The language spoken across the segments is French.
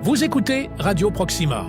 Vous écoutez Radio Proxima.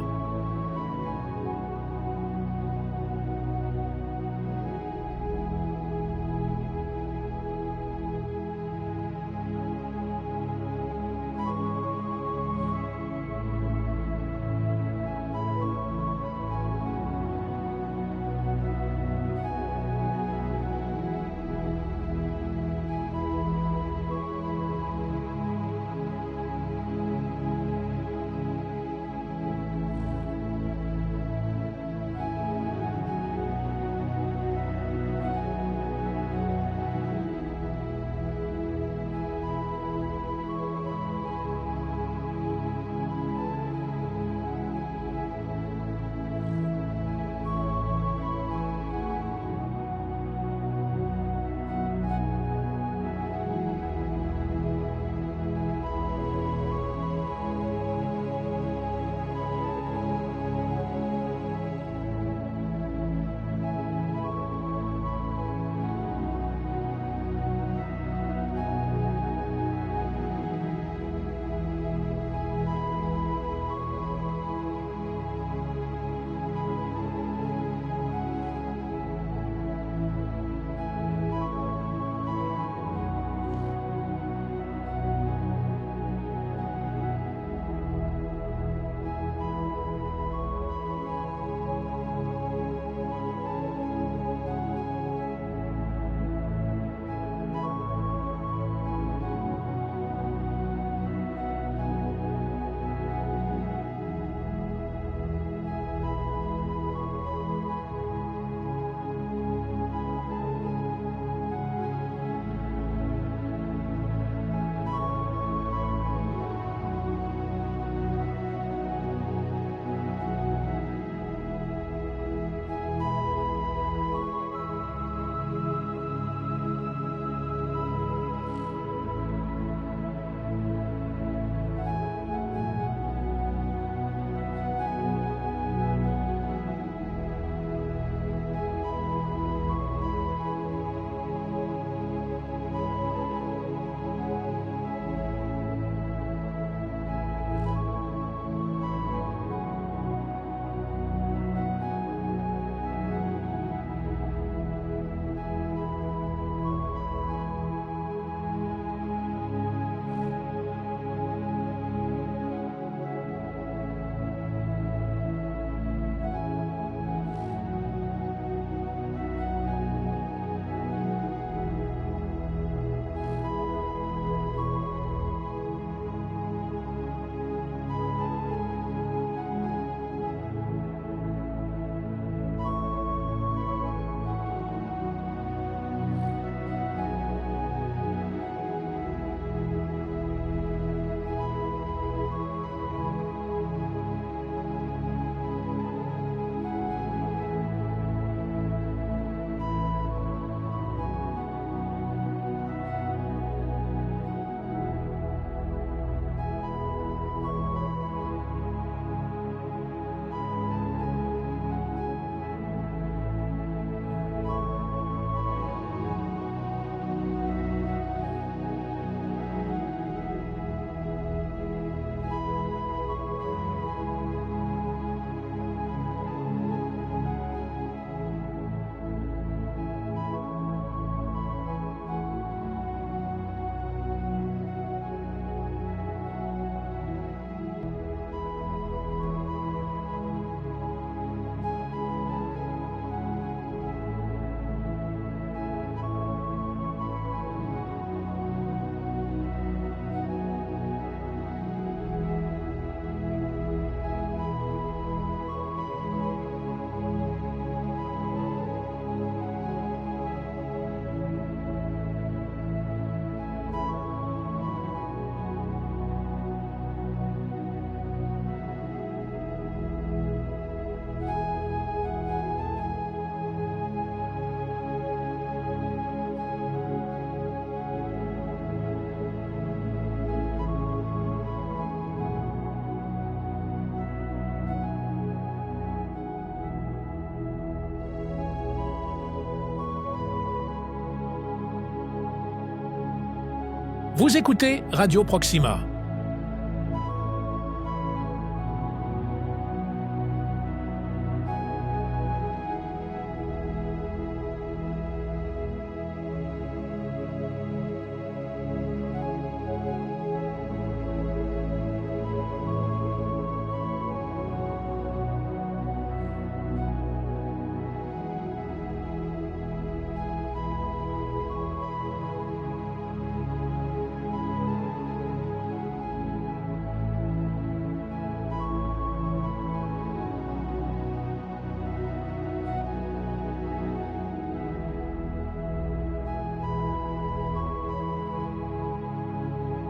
Vous écoutez Radio Proxima.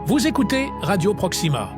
Vous écoutez Radio Proxima.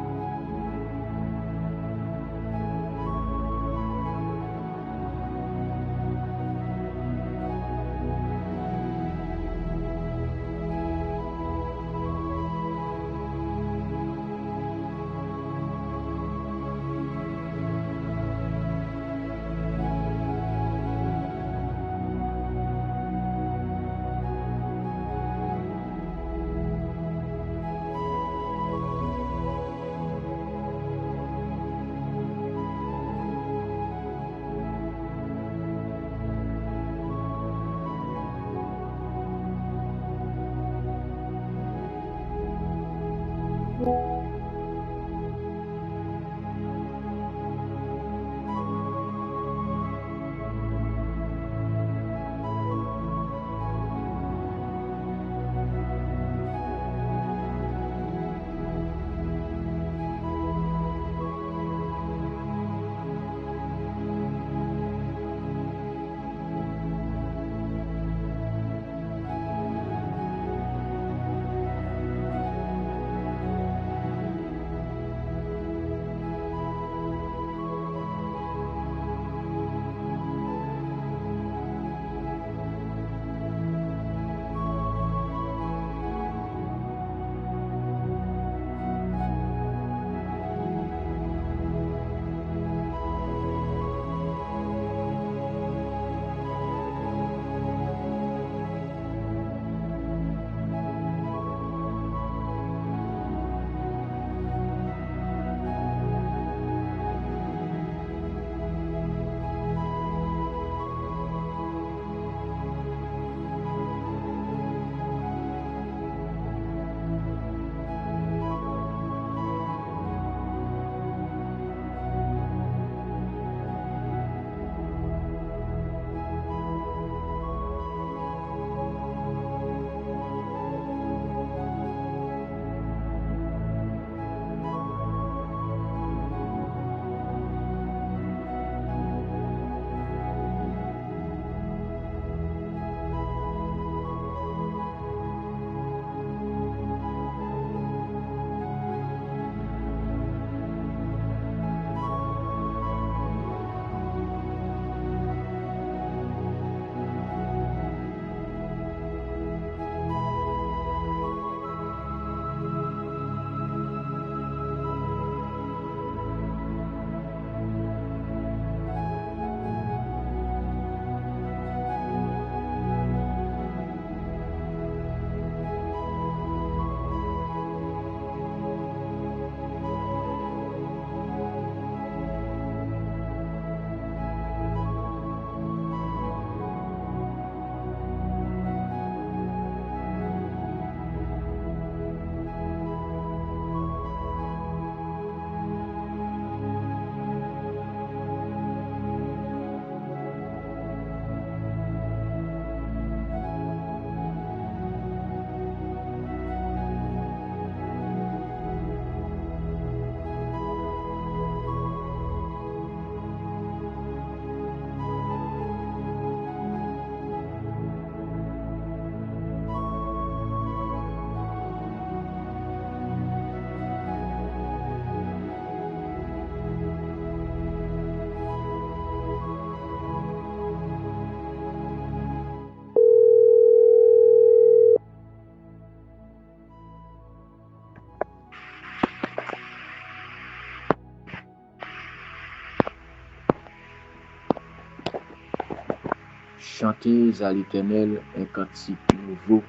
Chantez à l'Éternel un cantique nouveau.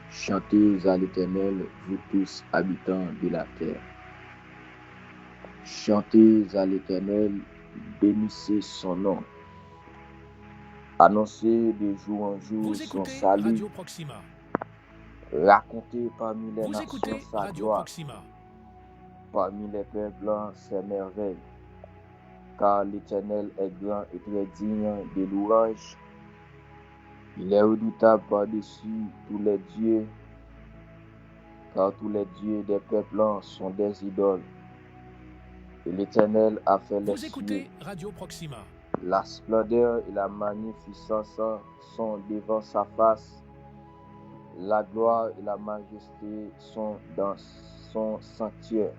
Chantez à l'Éternel, vous tous habitants de la terre. Chantez à l'Éternel, bénissez son nom. Annoncez de jour en jour Vous son écoutez salut. Radio Proxima. Racontez parmi les Vous nations écoutez sa Radio gloire, Proxima. parmi les peuples ses merveilles. Car l'Éternel est grand et très digne de louange. Il est redoutable par-dessus tous les dieux, car tous les dieux des peuples sont des idoles. Et l'Éternel a fait les Vous cieux. écoutez Radio Proxima. La splendeur et la magnificence sont devant sa face. La gloire et la majesté sont dans son sanctuaire.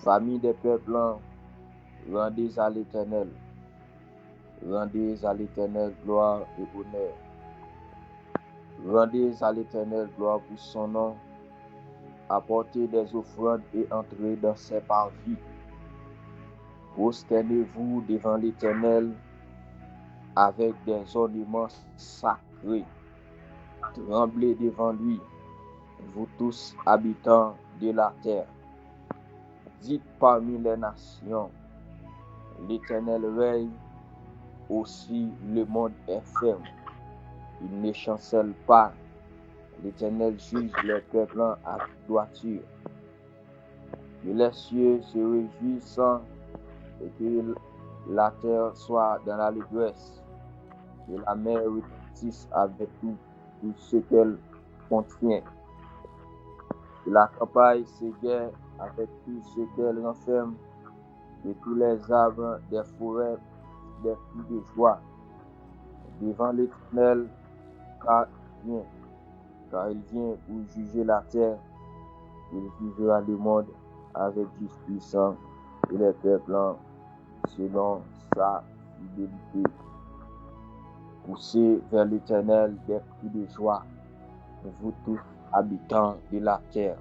Famille des peuples, rendez à l'Éternel. Rendez à l'Éternel gloire et honneur. Rendez à l'Éternel gloire pour son nom. Apportez des offrandes et entrez dans ses parvis. Prosternez-vous devant l'Éternel avec des ornements sacrés. Tremblez devant lui, vous tous habitants de la terre. Dites parmi les nations, l'Éternel règne, aussi le monde est ferme. Il ne chancelle pas. L'Éternel juge les peuples à droiture. Que les cieux se réjouissent et que la terre soit dans l'allégresse. Que la mer retentisse avec tout ce qu'elle contient. Que la campagne s'égaie avec tout ce qu'elle renferme. Que tous les arbres des forêts des cris de joie devant l'Éternel, car il vient pour juger la terre. Il jugera le monde avec justice et les peuples selon sa fidélité. Poussez vers l'Éternel des cris de joie, vous tous habitants de la terre.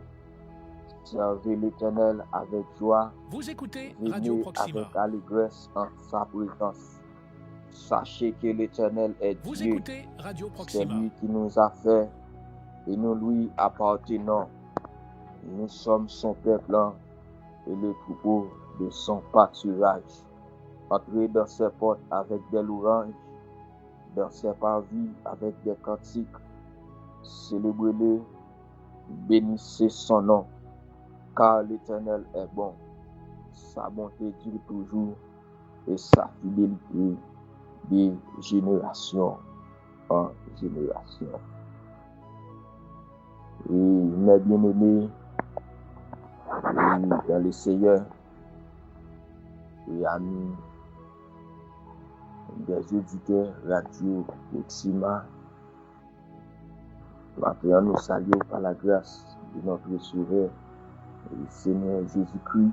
Servez l'Éternel avec joie. Vous écoutez Radio Venez Proxima. avec allégresse en sa présence. Sachez que l'Éternel est Vous Dieu. écoutez Radio C'est Proxima. lui qui nous a fait et nous lui appartenons. Nous sommes son peuple et le troupeau de son pâturage. Entrez dans ses portes avec des louanges, dans ses parvis avec des cantiques. Célébrez-le, bénissez son nom, car l'Éternel est bon. Sa bonté dure toujours et sa fidélité de génération en génération. Et mes bien-aimés, dans le Seigneur et amis des auditeurs Radio Proxima, maintenant nous saluons par la grâce de notre Sauveur et Seigneur Jésus-Christ.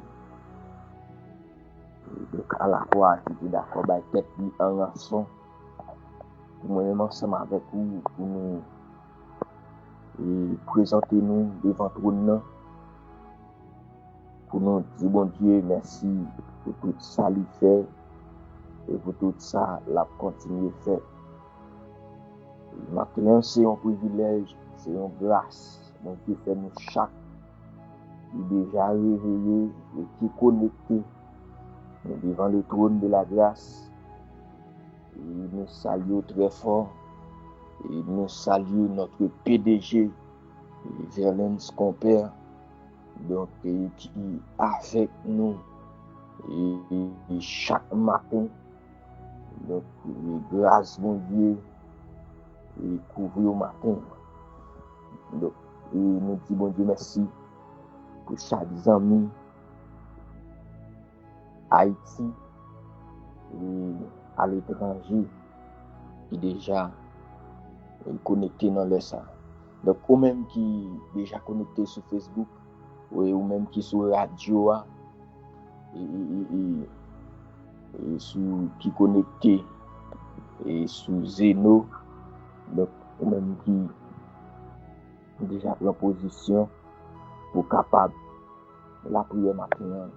Donc à la croix, qui était d'accord avec tête en rançon, pour moi-même ensemble avec vous, pour nous présenter nous devant trône, pour nous dire bon Dieu merci pour tout ça qu'il fait et pour tout ça l'a continué faire. Maintenant c'est un privilège, c'est une grâce, donc qui fait nous chaque qui est déjà réveillé et qui est connecté devant le trône de la grâce. Et nous saluons très fort et nous saluons notre PDG Verlaine Compère, donc qui avec nous et chaque matin. Donc grâce mon Dieu et couvrir au matin. Donc et nous disons bon Dieu merci pour chaque ami Haïti et à l'étranger qui déjà est connecté dans le ça. Donc ou même qui déjà connecté sur Facebook ou même qui sur radio et sur qui connecté et sous Zeno, donc ou même qui déjà prend position pour capable la prière matin,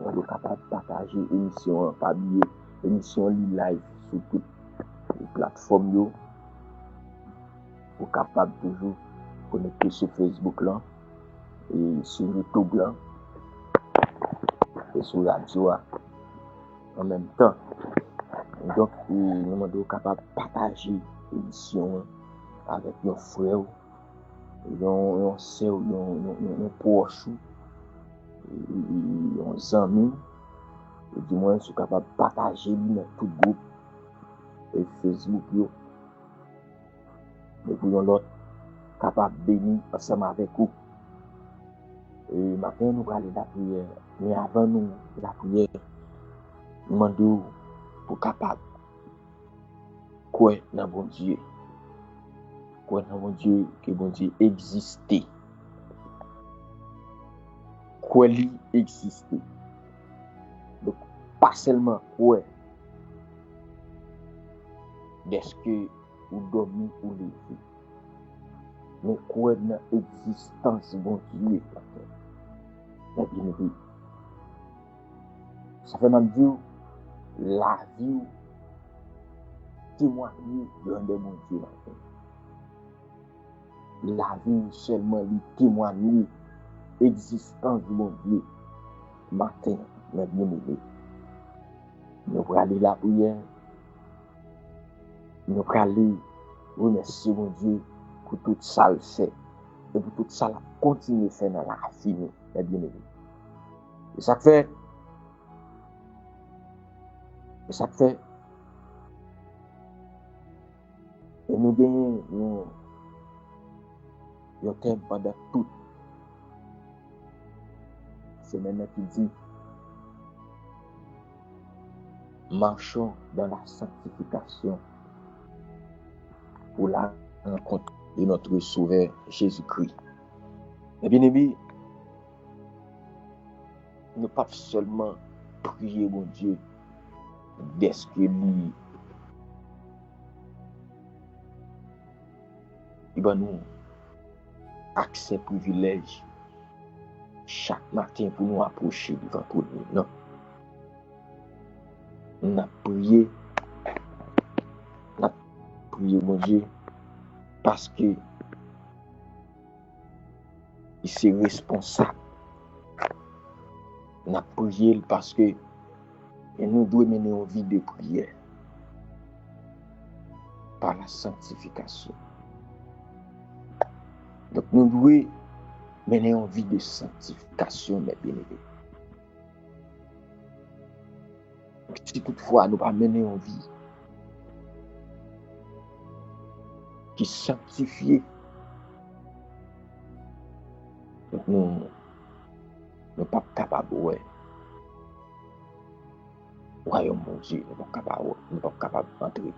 on est capable de partager émission par biais émission live sur toutes les plateformes yo, pour capable toujours connecter sur Facebook là et sur YouTube là et sur radio en même temps. Donc nous sommes capables de partager l'émission avec nos frères, nos sœurs, nos proches, nos amis. Et du moins, nous sommes capables de partager dans tout groupe et Facebook. Et pour l'autre, capable de bénir ensemble avec vous. Et maintenant, nous allons aller la prière. Mais avant nous, la prière, nous demandons pour capable quoi dans bon Dieu. croire dans mon Dieu, que mon Dieu existait. Croire lui existait. Donc, pas seulement croire, est-ce que vous dormez ou levé, mais croire dans l'existence de mon Dieu. Mais bien aimé, ça fait même dire la vie témoigner de mon Dieu. La vie seulement lui témoigner l'existence de mon Dieu. Matin, mes bien-aimés, nous allons aller la prière, nous allons aller remercier mon Dieu pour tout ça le fait et pour tout ça la continuer à faire dans la vie, mes bien-aimés. Et ça fait, et nous gagnons un thème pendant toute semaine qui dit marchons dans la sanctification pour la rencontre de notre Sauveur Jésus-Christ. Et bien aimé, nous ne pas seulement prier mon Dieu d'est-ce que lui il va nous accès privilège chaque matin pour nous approcher devant lui. Non. Nous avons prié mon Dieu parce que il est responsable. Nous avons prié parce que nous devons mener une vie de prière par la sanctification. Donc nous devons mener une vie de sanctification, mes bien-aimés. Si toutefois nous pas mener une vie qui sanctifie, donc nous ne sommes pas capables de royaume mon Dieu, nous ne sommes pas capables d'entrer.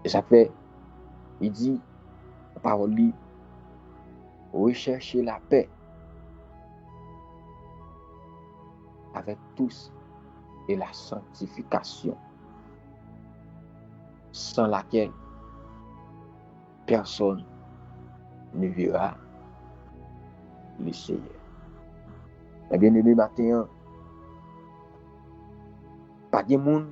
Et ça fait, il dit, la parole dit, recherchez la paix avec tous et la sanctification, sans laquelle personne ne verra le Seigneur. Eh bien aimé matin, pas de monde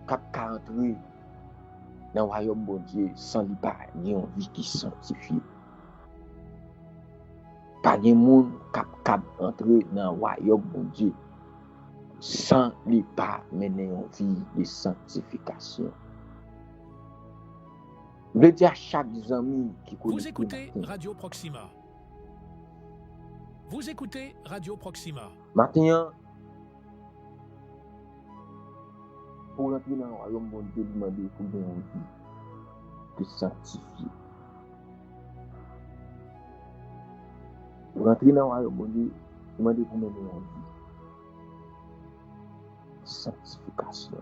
qui a entré dans le royaume de Dieu sans lui pas une vie qui sanctifie. Pas de monde qui a entré dans le royaume de Dieu sans lui pas mener une vie de sanctification. Je veux dire à chaque ami qui connaît. Vous écoutez Radio Proxima. Vous écoutez Radio Proxima. Maintenant, pour entrer dans le royaume de Dieu, demander pour une vie de sanctifier. Pour entrer dans le royaume de Dieu, demander pour mener une vie de sanctification.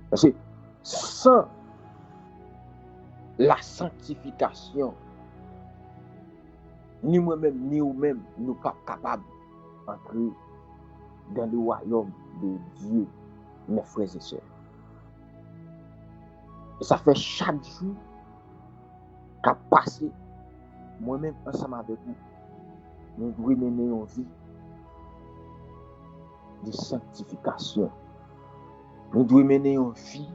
Parce que sans la sanctification, ni moi-même, ni vous-même, nous ne sommes pas capables d'entrer dans le royaume de Dieu, mes frères et sœurs. Et ça fait chaque jour qu'à passer, moi-même ensemble avec vous, nous devons mener une vie de sanctification. Nous devons mener une vie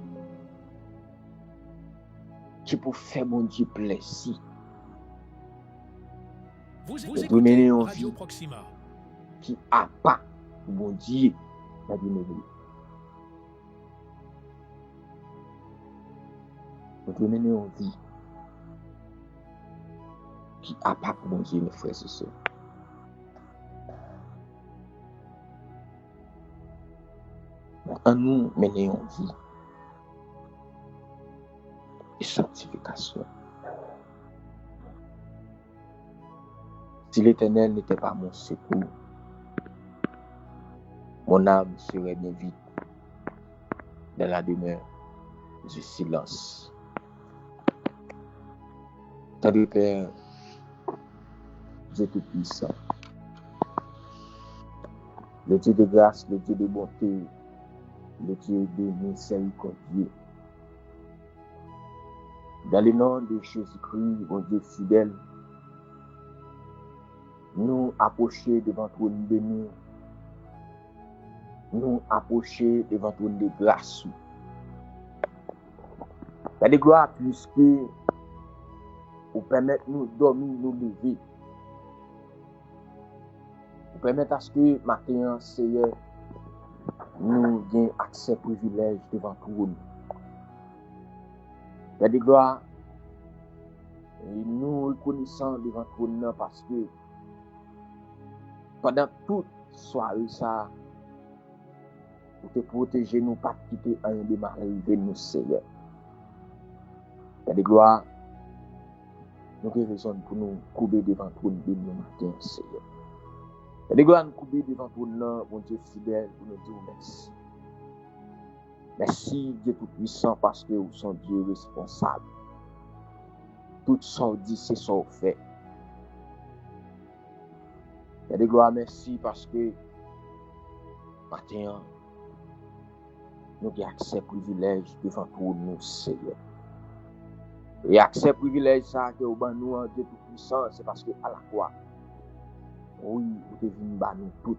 qui peut faire mon Dieu plaisir. Vous nous devons écoutez mener une Radio vie Proxima. qui a pas mon Dieu. La bien-aimée. Nous devons mener une vie qui a pas mon Dieu, mes frères et sœurs. En nous mener une vie de sanctification. Si l'Éternel n'était pas mon secours, mon âme serait bien vite dans la demeure du silence. Tendre Père, Dieu Tout-Puissant, le Dieu de grâce, le Dieu de bonté, le Dieu de miséricorde. Dans le nom de Jésus-Christ, mon Dieu fidèle, nous approcher devant ton trône de nous approcher devant ton trône de grâce. La de gloire, puisque vous permettez nous dormir, nous lever. Vous permettez à ce que matin, Seigneur, nous ayons accès privilège devant tout. La de gloire, et nous reconnaissons devant tout parce que pendant toute soirée, ça, pour te protéger, nous pas quitter un de m'arriver, nous, Seigneur. La de gloire, nous avons raison pour nous couper devant tout de nous matin, Seigneur. La de gloire, nous couper devant tout nom, mon Dieu fidèle, pour nous dire merci. Merci, Dieu Tout-Puissant, parce que vous êtes Dieu responsable. Tout ça dit, c'est ça fait. La de gloire, merci, parce que matin, nous avons accès privilège devant tout nous, Seigneur. Et accès privilège, ça, que vous nous, Dieu Tout-Puissant, c'est parce que à la croix, oui, vous devez nous donner toute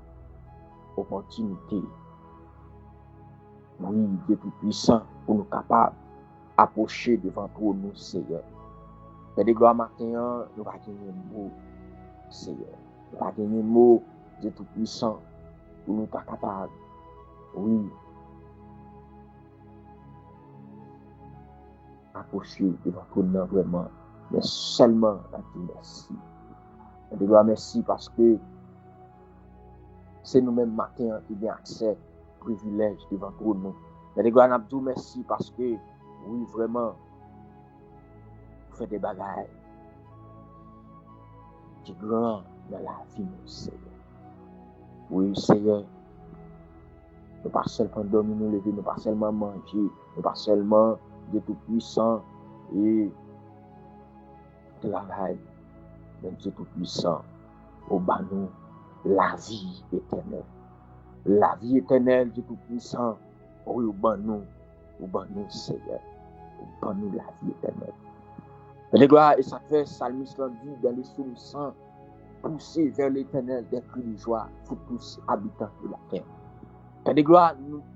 opportunité. Oui, Dieu Tout-Puissant, pour nous capables d'approcher devant tout nous, Seigneur. Mais de gloire matin, nous va gagner un mot, Seigneur. Nous va gagner un mot, Dieu Tout-Puissant, pour nous capables. Oui. Approcher devant tout nous vraiment. Mais seulement à dire merci. Mais de gloire merci parce que c'est nous-mêmes matin qui avons accès privilège devant tout nous. Mais de gloire nous merci parce que oui vraiment vous faites des bagages qui grand dans la vie, Seigneur. Oui, Seigneur, nous pas seulement dormir, nous lever, nous pas seulement manger, nous pas seulement Dieu Tout-Puissant et travail, mais Dieu Tout-Puissant, au bas nous la vie éternelle. La vie éternelle, Dieu Tout-Puissant, oui, au bas nous, Seigneur, au bas nous la vie éternelle. Les gloires, et ça fait, Psalmiste l'a dit dans les psaumes 100, pousser vers l'éternel des cris de joie pour tous habitants de la terre. Les gloires,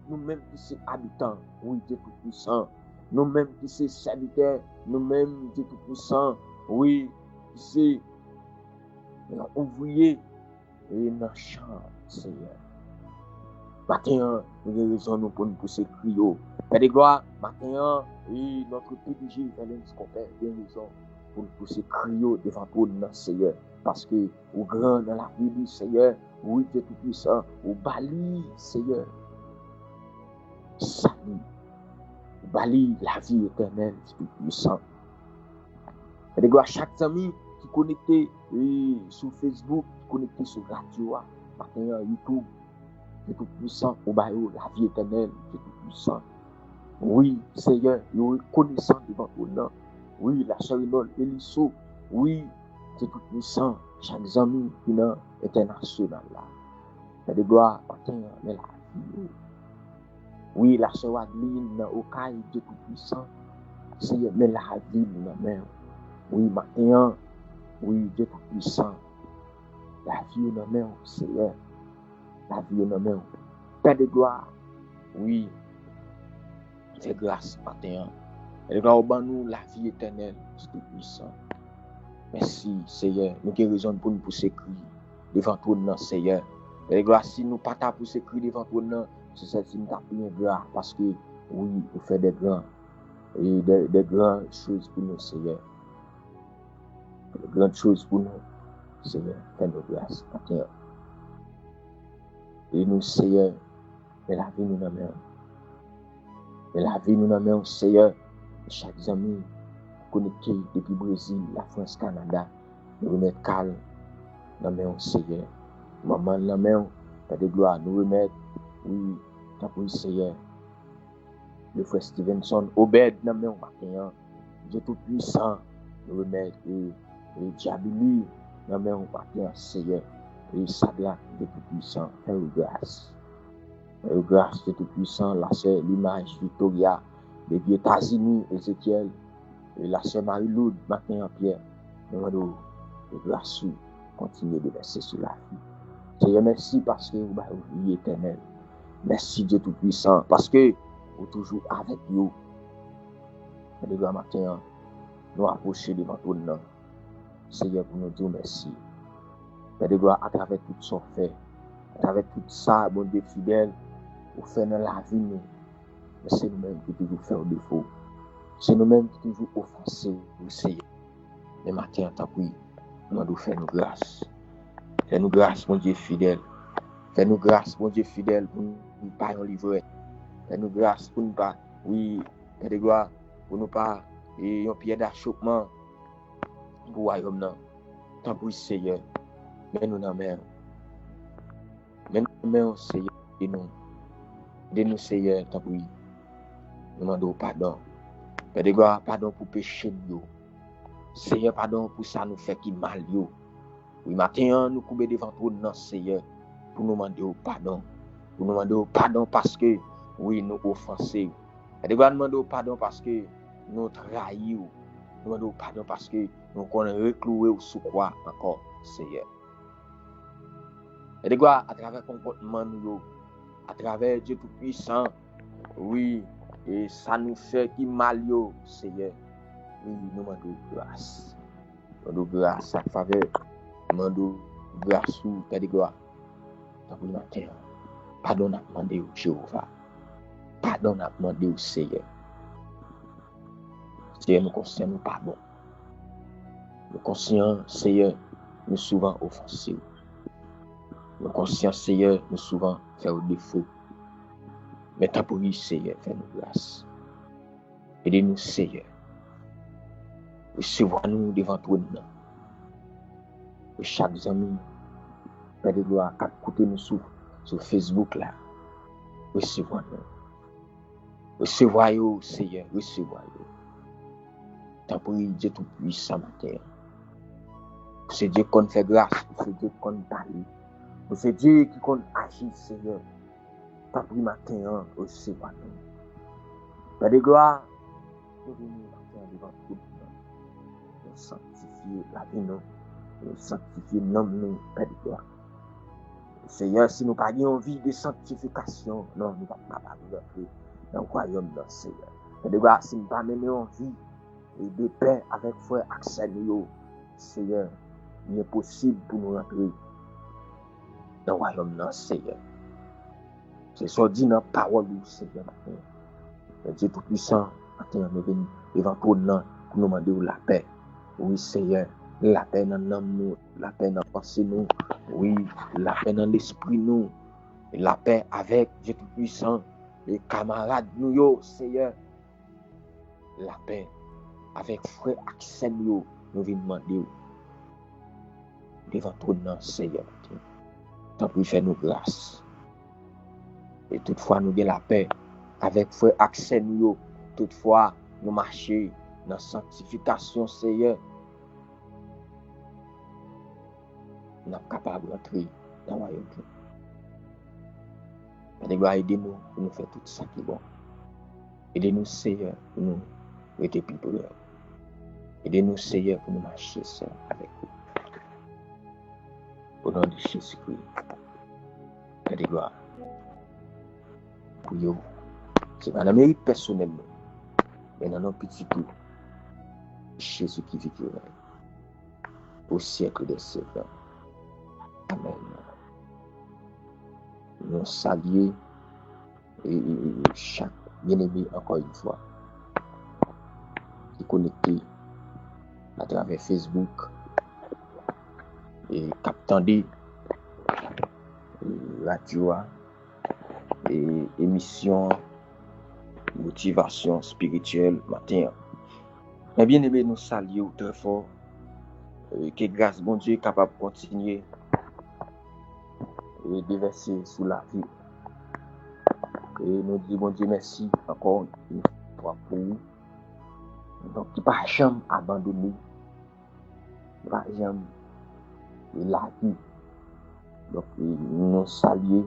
nous-mêmes qui sommes habitants, oui, Dieu Tout-Puissant, nous-mêmes qui sommes serviteurs, nous-mêmes, Dieu Tout-Puissant, oui, qui sommes ouvriers et nous chantons, Seigneur. Matin, nous avons raison pour nous pousser crier. Père de gloire, matin, et notre PDG, Valens Compère, bien raison pour nous pousser crier devant tout notre Seigneur. Parce que, au grand dans la vie du Seigneur, oui, Dieu Tout-Puissant, au bali, Seigneur, salut, au bali, la vie éternelle, Tout-Puissant. Père de gloire, chaque ami qui est connecté sur Facebook, qui est connecté sur radio, matin, YouTube, Dieu Tout-Puissant, au baillot, la vie éternelle, Dieu Tout-Puissant. Oui, Seigneur, nous reconnaissons devant ton nom. Oui, la sœur Inol, Elisso. Oui, Dieu Tout-Puissant, chaque ami qui est international là. Mais de gloire, matin, mais la vie. Oui, la sœur Adeline, au Caille, Dieu Tout-Puissant. Seigneur, mais la vie, ma mère. Oui, matin, oui, Dieu Tout-Puissant. La vie, ma mère, Seigneur. La vie, ma mère. Père de gloire, oui. C'est grâce matin. Et nous avons la vie éternelle, Dieu puissant. Merci, Seigneur. Nous avons raison pour nous pousser cri devant ton nom, Seigneur. Et grâce, si nous ne pas pousser cri devant ton nom, c'est ça qui nous a pris grâce. Parce que, oui, vous faites des grandes choses pour nous, Seigneur. Des grandes choses pour nous, Seigneur. Fais-nous grâce matin. Et nous, Seigneur, mais la vie nous amène. Et la vie nous amène, Seigneur, chaque ami connecté depuis le Brésil, la France, Canada, nous remettons calme dans la main, Seigneur. Maman, dans la main, t'as des gloires, nous remettons Oui, tant pour Seigneur. Le frère Stevenson, Obed, non mais on matin, Dieu tout-puissant, nous remettre et Diabili, non mais on matin, Seigneur, et Sabla, Dieu tout-puissant, fais-nous grâce. Fais-nous grâce, Dieu tout-puissant, la sœur, l'image, Victoria, des États-Unis, Ézéchiel, et la sœur Marie-Loud, matin en Pierre, nous demandons de grâce, continuer de verser sur la vie. Seigneur, merci parce que vous m'avez oublié éternel. Merci Dieu tout-puissant, parce que vous êtes toujours avec nous. Et de grand matin, nous approcher devant ton nom. Seigneur, pour nous dire merci. Mais de gloire, à travers tout ce qu'on fait, à travers tout ça, bon Dieu fidèle, vous faites dans la vie, nous. Mais c'est nous-mêmes qui toujours faisons défaut. C'est nous-mêmes qui toujours offensons, Seigneur. Mais matin, tant pis, nous devons faire nos grâces. Fais-nous grâce, mon Dieu fidèle. Fais-nous grâce, mon Dieu fidèle, pour nous pas en livrer. Fais-nous grâce pour nous pas, oui, Père de gloire, pour nous pas, et un pied d'achoppement pour le royaume. Tant pis, Seigneur. Mais nous dans mer. Mais nous, Seigneur, de nous, Seigneur, tant pis. Nous demandons pardon. Père de gloire, pardon pour péché nous. Seigneur, pardon pour ça nous fait qui mal yo. Oui, matin, nous couper devant toi, non, Seigneur, pour nous demander pardon. Pour nous demander pardon parce que, oui, nous offensons. Et de gloire, nous demandons pardon parce que nous trahissons. Nous demandons pardon parce que nous connaissons recloué ou sous quoi encore, Seigneur. Et de gloire, à travers le comportement nous, à travers Dieu Tout-Puissant, oui, et ça nous fait qui mal yo, Seigneur. Oui, nous demandons grâce. Nous demandons grâce à faveur. Nous demandons grâce ou Père de gloire. Dans le matin, pardon à demander au Jéhovah. Pardon à demander au Seigneur. Seigneur, nous conscients, nous pas bon. Nous conscients, Seigneur, nous souvent offensés. Nous conscients, Seigneur, nous souvent faire défaut. Mais tant pour lui, Seigneur, fais-nous grâce. Aidez-nous, Seigneur. Recevez-nous devant toi. Chaque ami, Père de gloire, à côté nous sur Facebook là. Recevez-nous. Recevez-nous, Seigneur, recevez-nous. Tant pour lui, Dieu tout-puissant matin. C'est Dieu qu'on fait grâce, c'est Dieu qu'on parle. C'est Dieu qui qu'on agit, Seigneur. Tant pour lui matin, recevez-nous. Père de gloire, nous venons matin devant tout le monde. Nous sanctifier la vie, nous sanctifier nous, Père de gloire. Seigneur, si nous n'avons pas une vie de sanctification, non, nous ne sommes pas capables d'entrer dans le royaume de Seigneur. Père de gloire, si nous n'avons pas mené une vie de paix avec frère Axel, Seigneur, il est possible pour nous rentrer dans le royaume de Seigneur. C'est ça dit dans la parole du Seigneur. Dieu Tout-Puissant, maintenant, nous venons devant toi pour nous demander la paix. Oui, Seigneur, la paix dans nous, la paix dans la pensée nous, oui, la paix dans l'esprit nous, la paix avec Dieu Tout-Puissant, les camarades nous, Seigneur, la paix avec frère Axel, nous venons demander devant toi, Seigneur. Tant pis, fais-nous grâce. Et toutefois, nous avons la paix avec frère Axel, nous, toutefois, nous marchons dans la sanctification, Seigneur. Nous sommes capables d'entrer dans le royaume. Aidez-nous pour nous faire tout ça qui est bon. Aidez-nous, Seigneur, pour nous être plus près. Aidez-nous, Seigneur, pour nous marcher seul avec vous. Au nom de Jésus-Christ. Père de gloire. Pour vous. C'est pas dans le mérite personnel, mais dans notre petit tout. Jésus qui vit au siècle des siècles. Amen. Nous saluons chaque bien-aimé encore une fois qui est connecté à travers Facebook et captant des radio et émissions motivation spirituelle matin. Mais bien-aimé, nous saluons très fort que grâce bon Dieu est capable de continuer et de verser sous la vie. et nous disons bon Dieu merci encore une fois pour vous. Donc, qui pas jamais abandonné, qui pas jamais lâché. Donc, nous saluons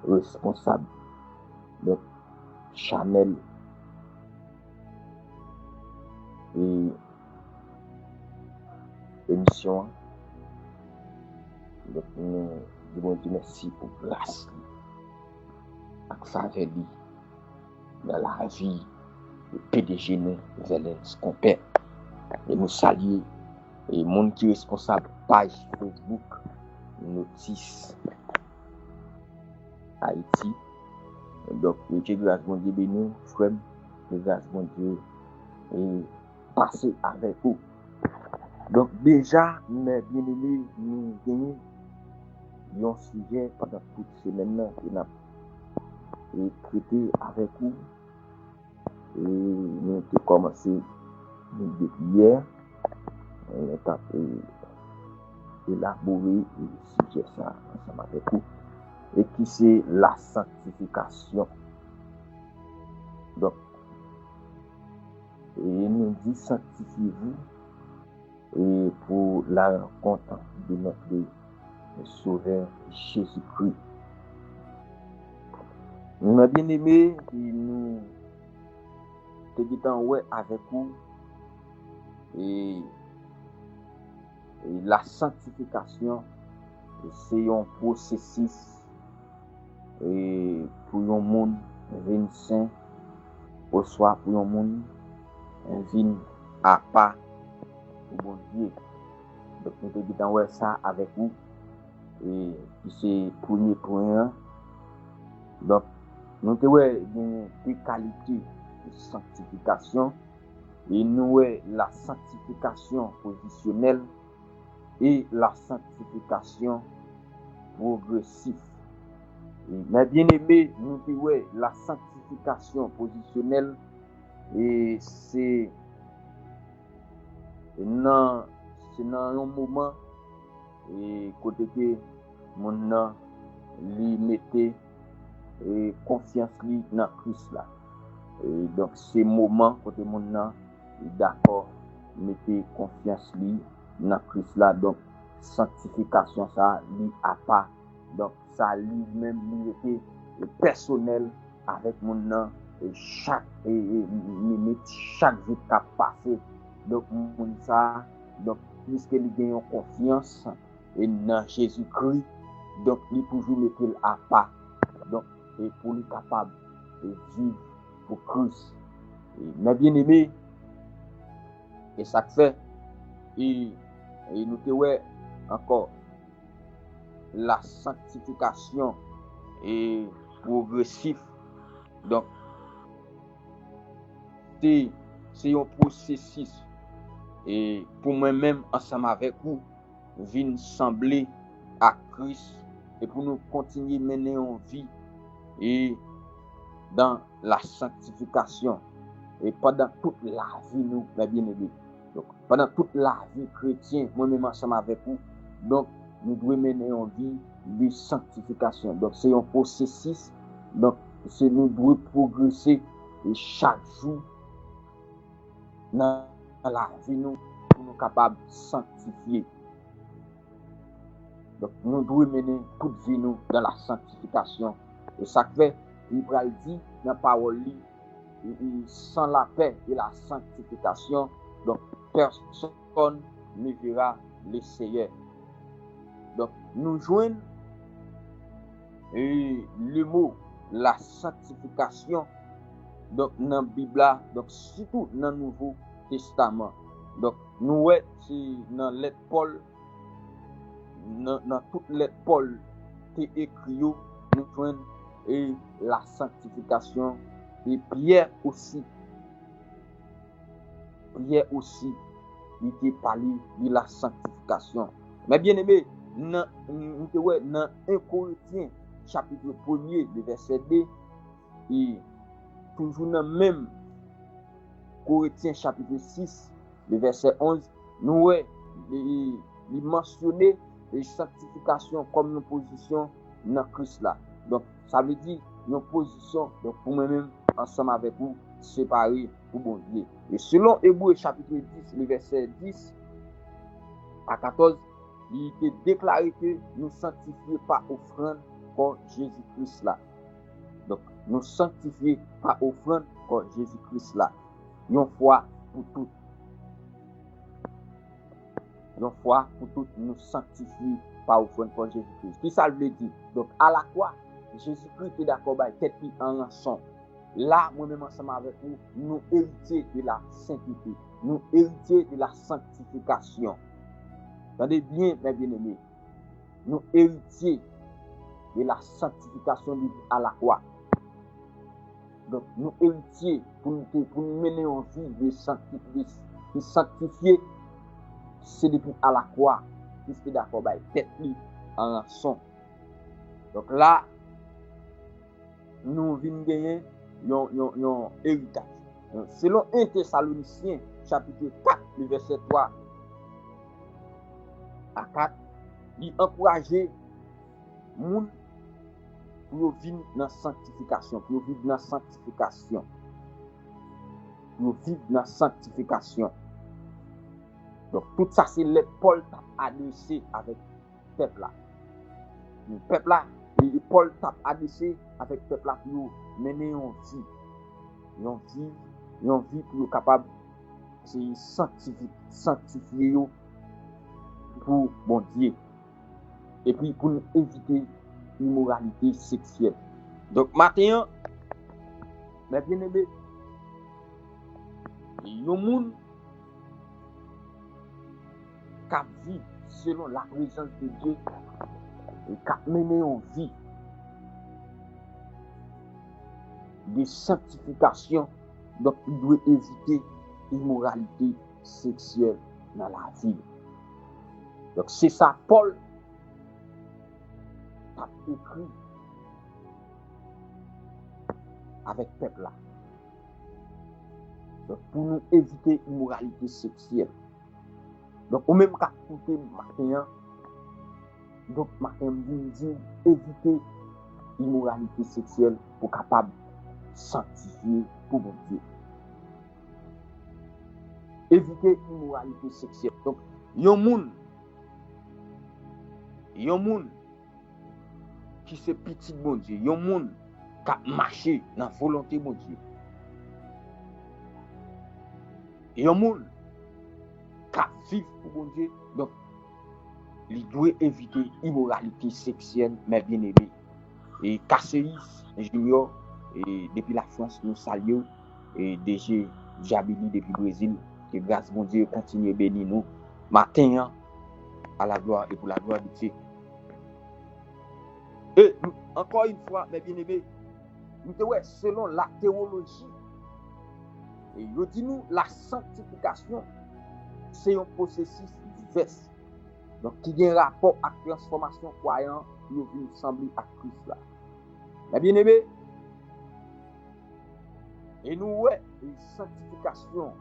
responsable de Chanel et émission. Donc, nous disons Dieu merci pour grâce et faveur dans la vie du PDG nous, Zelensky Compère. Et nous saluons et le monde qui est responsable page Facebook Notice Haïti. Donc, que grâce mon Dieu béni, frère, que grâce mon Dieu et passer avec vous. Donc, déjà, mes bien-aimés, nous gagnons un sujet pendant toute semaine que nous avons traité avec vous. Et nous avons commencé depuis hier. On a élaboré le sujet ça ensemble avec vous. Et qui c'est la sanctification. Donc, et nous dit sanctifiez-vous et pour la rencontre de notre Sauveur Jésus-Christ. Nous avons bien aimé et nous t'écoutons avec vous et la sanctification c'est un processus et pour un monde vin saint au soir pour un monde un vin à part pour bon Dieu. Donc nous te disons ça avec vous et c'est premier point. Donc nous te des qualités de sanctification et nous la sanctification positionnelle et la sanctification progressive. Mais bien aimé, nous disons la sanctification positionnelle et c'est dans un moment et côté que mon lui mettait et confiance lui dans Christ là. Et donc ces moments côté mon d'accord mettez confiance lui dans Christ là. Donc sanctification ça lui a pas. Donc ça lui-même lui était personnel avec mon nom et chaque minute, chaque jour qui a passé. Donc mon ça, donc puisque il gagne confiance et dans Jésus-Christ, donc il toujours mettre à part. Donc et pour lui capable de vivre pour Christ. Mais bien aimé, et ça fait et nous te encore la sanctification est progressive. Donc c'est un processus et pour moi-même ensemble avec vous vient sembler à Christ et pour nous continuer mener en vie et dans la sanctification et pendant toute la vie nous mes bien-aimés. Donc pendant toute la vie chrétienne moi-même ensemble avec vous donc nous devons mener en vie de sanctification. Donc c'est un processus. Donc c'est nous devons progresser et chaque jour dans la vie nous pour nous capables de sanctifier. Donc nous devons mener toute vie nous dans la sanctification. Et ça fait il dit dans la parole sans la paix et la sanctification donc personne ne verra le Seigneur. Donc nous joignons le mot la sanctification donc dans la Bible donc surtout dans le Nouveau Testament. Donc nous c'est dans lettre Paul dans toute lettre Paul qui écrit nous joignons et la sanctification et Pierre aussi il était parlé de la sanctification. Mais bien aimé dans 1 Corinthiens chapitre 1er le verset 2 et toujours dans même Corinthiens chapitre 6 le verset 11 nous il mentionné la sanctification comme une position dans Christ là. Donc, ça veut dire une position, donc pour moi-même, ensemble avec vous, séparés pour bon Dieu. Et selon Hébreux chapitre 10, le verset 10 à 14, il était déclaré que nous sanctifions par offrande comme Jésus-Christ là. Donc, nous sanctifions par offrande comme Jésus-Christ là. Une fois pour toutes. Une fois pour toutes, nous sanctifions par offrande comme Jésus-Christ. Qui ça veut dire? Donc, à la croix, Jésus-Christ est d'accord avec tête en rançon. Là, moi-même ensemble avec vous, nous héritiers de la sainteté. Nous héritiers de la sanctification. Entendez bien, mes bien-aimés. Nous héritiers de la sanctification à la croix. Donc, nous héritiers pour nous mener en vie de sanctifier, c'est depuis à la croix, puisque d'accord, tête en rançon. Donc là, nous venons gagner un héritage. Selon 1 Thessaloniciens, chapitre 4, le verset 3 à 4, il encourage les gens pour vivre dans la sanctification, pour vivre dans la sanctification, pour vivre dans la sanctification. Donc tout ça, c'est le Paul t'a adressé avec le peuple là. Le peuple là, et Paul t'a adressé avec le peuple là pour mener une vie pour capable de sanctifier pour bon Dieu. Et puis pour nous éviter l'immoralité sexuelle. Donc maintenant, mes bien-aimés, il y a un monde qui vit selon la présence de Dieu et qui mène une vie de sanctification. Donc il doit éviter l'immoralité sexuelle dans la vie. Donc c'est ça Paul a écrit avec le peuple là. Donc pour nous éviter l'immoralité sexuelle. Donc au même cas écouter matin, donc matin dit éviter l'immoralité sexuelle pour capable sanctifier pour bon Dieu. Éviter l'immoralité sexuelle. Donc yon moun qui se petit bon Dieu, yon moun qui marché dans volonté bon Dieu. Yon moun qui vivre pour bon Dieu. Donc il doit éviter l'immoralité sexuelle, mes bien-aimés. Et Casseris Junior, et depuis la France, nous saluons, et DG Jabili depuis le Brésil, que grâce bon Dieu continue à bénir nous, matin, à la gloire et pour la gloire de Dieu. Et encore une fois, mes bien-aimés, nous devons, selon la théologie, et il dit nous, la sanctification, c'est un processus divers. Donc, qui a un rapport à la transformation croyant, nous venons sembler à Christ là. Mes bien-aimés, et nous, ouais, une sanctification,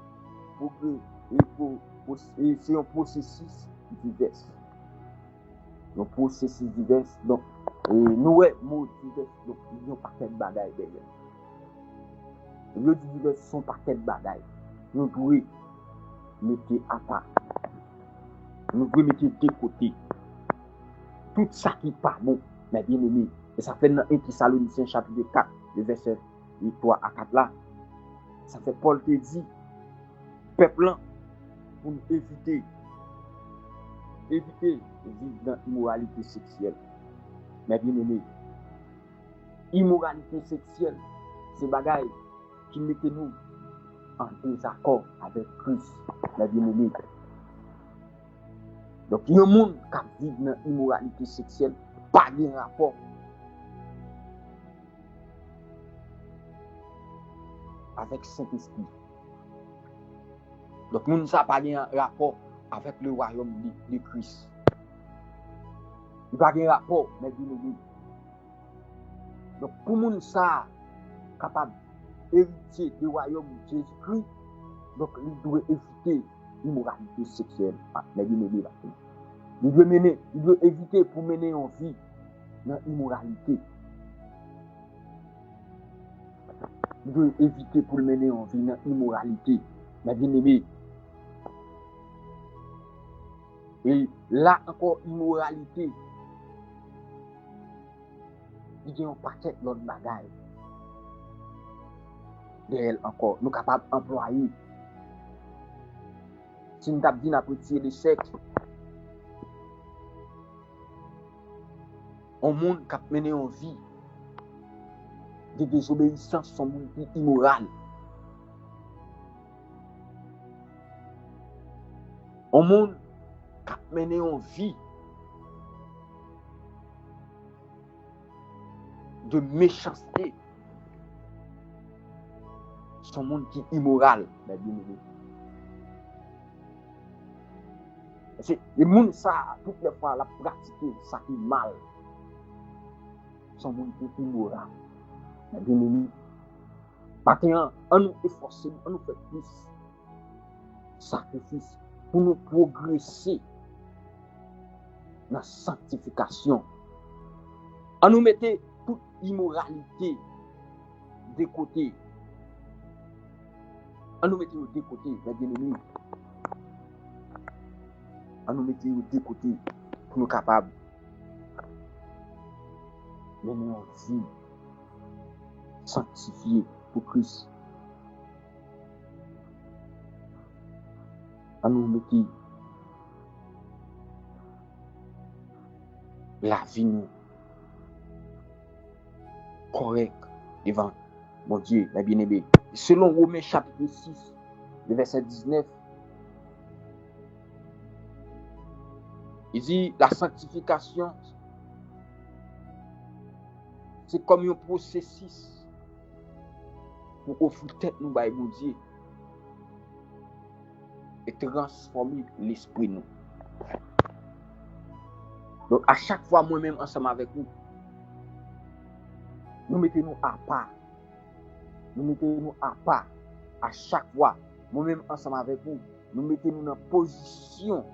c'est un processus divers. Un processus divers, donc, et nous, ouais, mots divers, donc, ils n'ont pas quel bagaille derrière. Les divers sont pas quel bagaille. Nous devons mettre à part. Nous devons mettre de côté. Tout ça qui n'est pas bon, mes bien-aimés. Et ça fait dans 1 Thessaloniciens chapitre 4, le verset 3 à 4 là. Ça fait Paul te dit, peuple, pour nous éviter de vivre dans l'immoralité sexuelle. Mais bien aimé, immoralité sexuelle, c'est bagaille qui mettait nous en désaccord avec Christ. Mais bien aimé. Donc, il y a un monde qui vit dans l'immoralité sexuelle, pas de rapport avec Saint-Esprit. Donc, nous n'avons pas de rapport avec le royaume de Christ. Il n'y a pas de rapport, mais bien. Donc, pour nous, ça capable d'hériter du royaume de Jésus-Christ, donc, il doit éviter l'immoralité sexuelle. Mais bien, il doit éviter pour mener en vie dans l'immoralité. nous devons éviter pour le mener en vie dans l'immoralité, mais bien aimé. Et là encore, immoralité, il y a un paquet d'autres bagages. D'elle encore, nous sommes capables d'employer. Si nous avons dit qu'on tirer l'échec, un monde qui a mené en vie de désobéissance, son monde immoral. Un monde qui a mené en vie de méchanceté, son monde qui est immoral, la bien-aimée. C'est le monde ça, toutes les fois, la pratiquer, ça qui est mal. Son monde qui est immoral, la bien-aimée. Maintenant, on nous efforcer, on nous fait plus sacrifice pour nous progresser dans la sanctification. On nous mettait toute immoralité de côté. On nous mettait de côté, les bien-aimés. On nous mettait de côté pour nous capables de mener en vie sanctifiée pour Christ. On nous mettait la vie nous correcte devant mon Dieu, la bien-aimée. Selon Romains chapitre 6, le verset 19, il dit la sanctification, c'est comme un processus pour offrir tête nous par mon Dieu et transformer l'esprit nous. Donc à chaque fois moi-même ensemble avec vous, nous mettons-nous à part. Nous mettons-nous à part. À chaque fois, moi-même ensemble avec vous, nous mettons-nous dans position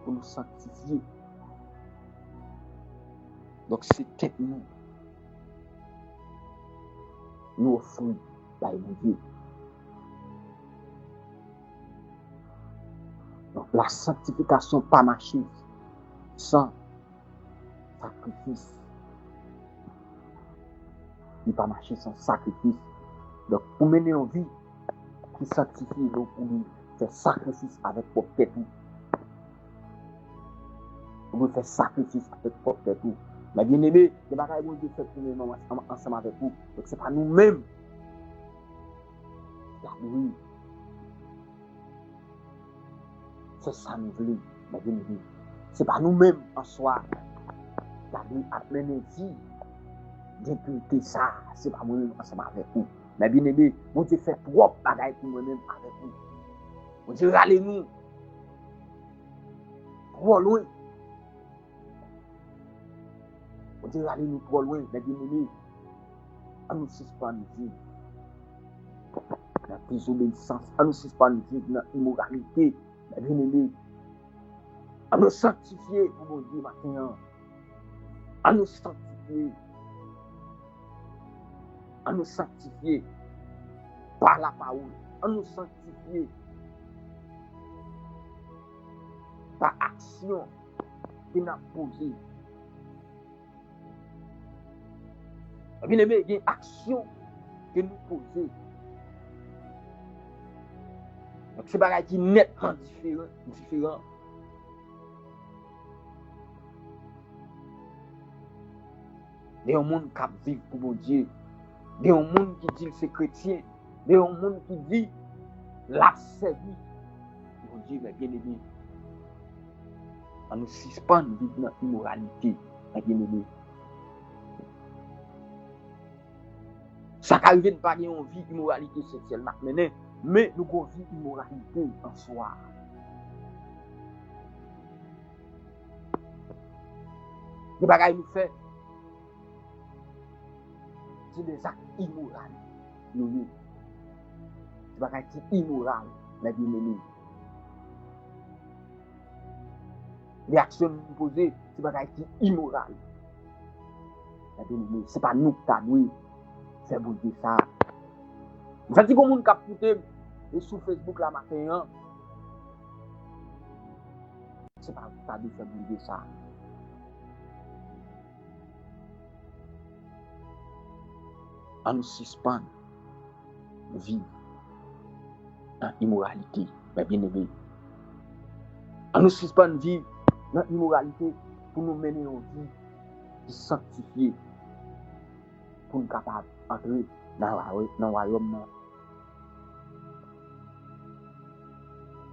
pour nous sanctifier. Donc c'est nous. Nous offrons par mon Dieu. Donc la sanctification pas marcher sans sacrifice. Il pas marcher sans sacrifice. Donc pour mener une vie qui sanctifie, donc pour nous faire sacrifice avec propre tête. Pour nous faire sacrifice avec propre tête. Mais bien aimé, les bagages que Dieu fait pour nous ensemble avec vous. Donc c'est pas nous-mêmes. Oui. C'est ça nous voulons. Mais bien aimé, c'est pas nous-mêmes en soi. Nous amener vie. D'impureté ça, c'est pas moi-même ensemble avec vous. Mais bien aimé, mon Dieu fait propre bagaille pour moi-même avec vous. Mon Dieu, râlez-nous. Trop loin. Mon Dieu, râlez-nous trop loin. Mais bien aimé, on nous suspend vie. Dans la désobéissance, on nous suspend vie dans l'immoralité. Mais bien aimé, on nous sanctifier pour mon Dieu maintenant. On nous sanctifier. On nous sanctifier par la parole. On nous sanctifier par action que nous avons posée. Bien aimé, il y a une action que nous posons. Donc c'est un qui est nettement différent. Il y a un monde qui vit pour mon Dieu. Il y a un monde qui dit que c'est chrétien. Il y a un monde qui dit la servi. Mon Dieu, mais bien aimé, on nous suspend de vivre dans l'immoralité. Bien aimé. Ça arrive de ne pas avoir une vie immoralité sexuelle, mais nous avons une vie immoralité en soi. Les bagages nous fait, c'est des actes immoraux. Nous, c'est des bagages immoraux, mais bien aimé. Les actions nous posées, c'est des bagages immoraux. c'est pas nous qui t'avons fait bon Dieu ça. Ça dit qu'on a écouté sur Facebook la matin, c'est pas nous qui t'avons fait bon Dieu ça. On nous suspend, vivre dans l'immoralité, mais bien aimé. On nous suspend, vivre dans l'immoralité pour nous mener une vie qui sanctifiée, pour nous capables d'entrer dans le royaume.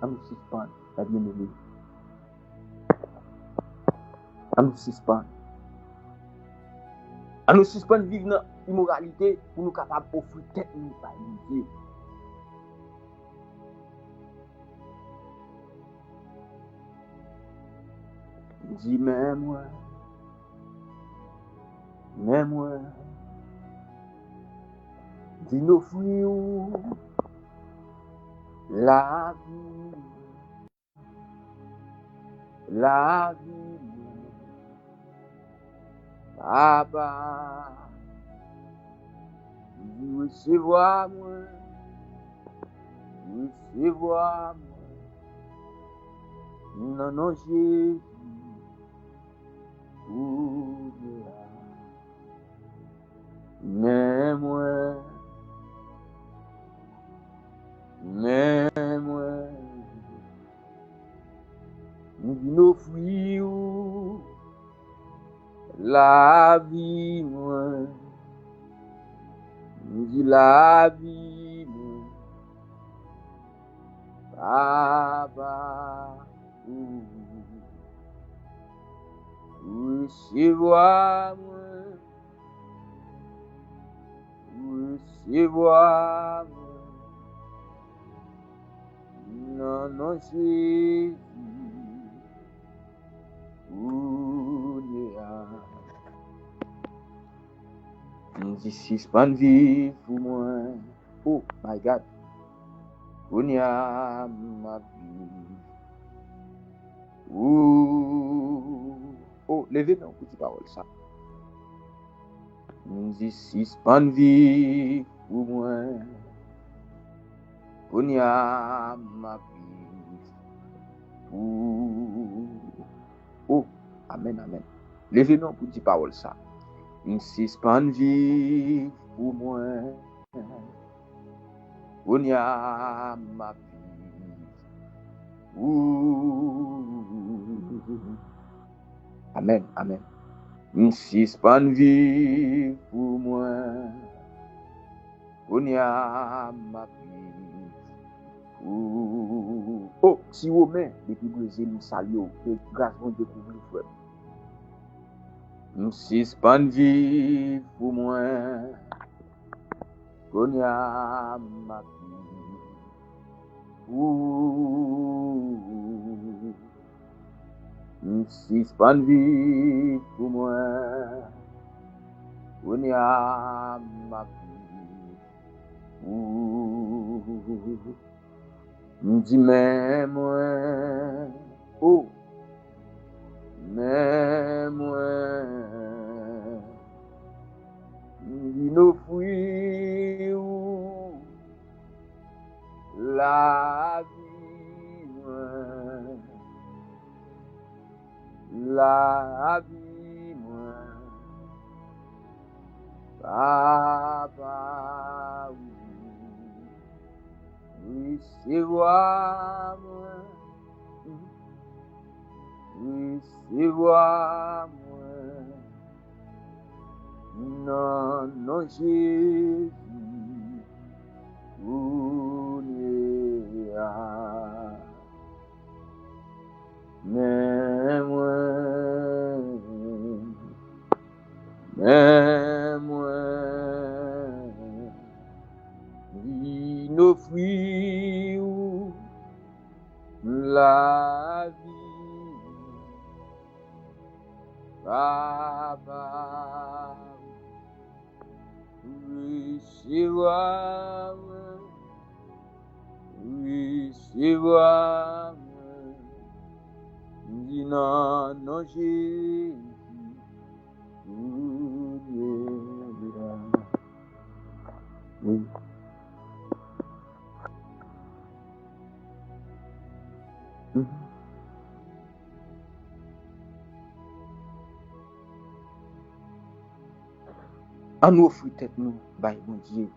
On nous suspend, mais bien aimé. On nous suspend. On nous suspend vivre dans l'immoralité pour nous capables d'offrir tête nous par Dieu. Dis moi, dis nos fruits la vie, Papa, recevoir moi, non Jésus, mais moi, nos fruits la vie, moi, dis la vie, moi, Papa, recevoir moi, non Jésus, this is pas vie pour moi. Oh my God, on y a ma vie. Oh, levez nos petites paroles ça. This is pas vie pour moi. On y a ma vie. Oh, amen, amen. Levez nos petites paroles ça. This pas vie pour moi. On y a ma vie. Amen, amen. This pas vie pour moi. On y a ma vie. Oh, si vous mettez depuis Brésil, nous saluons. Que grâce à Dieu pour vous, frère. This pas vie pour moi. On y a ma vie. This pas vie pour moi. On y a ma vie. Dis mais moi. Oh, mais moi. Nos fruits la vie, moi, Papa, recevoir moi, non Jésus, mais moi, dis nos fruits la vie, Papa, recevoir dis non Jésus. Oui. Mhm. En nous offrir tête nous, by bon Dieu,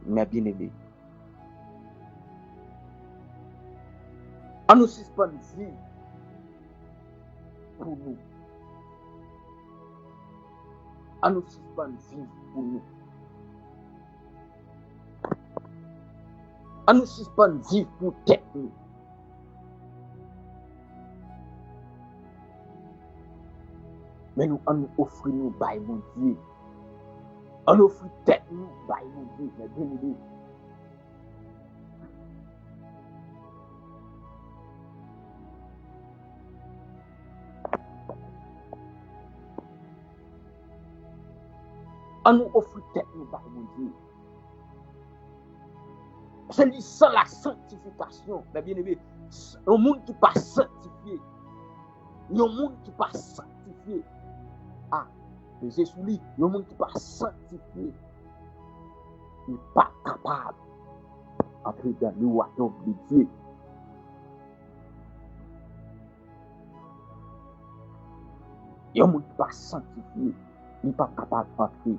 mes bien-aimés. En nous suspendre vie pour nous. En nous suspendre vie pour nous. En nous suspendre vie pour tête nous. Mais nous, en nous offrir nous, by bon Dieu. En nous offrir tête nous, by bon Dieu, mes bien-aimés. En nous offrir tête nous, by bon Dieu. Celui sans la sanctification, mes bien-aimés, un monde qui pas sanctifié, un monde qui pas sanctifié, ah, c'est sous lui, un monde qui pas sanctifié, il n'est pas capable d'entrer dans le royaume de Dieu. Un monde qui pas sanctifié, il n'est pas capable d'entrer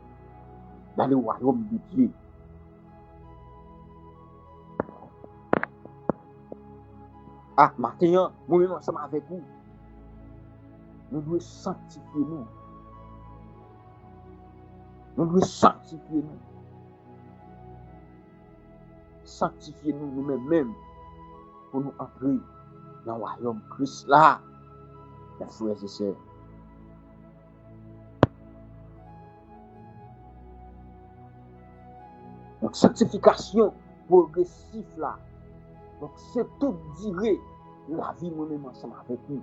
dans le royaume de Dieu. Ah, maintenant, moi-même ensemble avec vous, nous devons sanctifier nous. Nous devons sanctifier nous. Sanctifier nous nous-mêmes pour nous entrer dans le royaume Christ là, mes frères et sœurs. Donc, sanctification progressive là. Donc, c'est tout durer la vie nous-mêmes ensemble avec nous.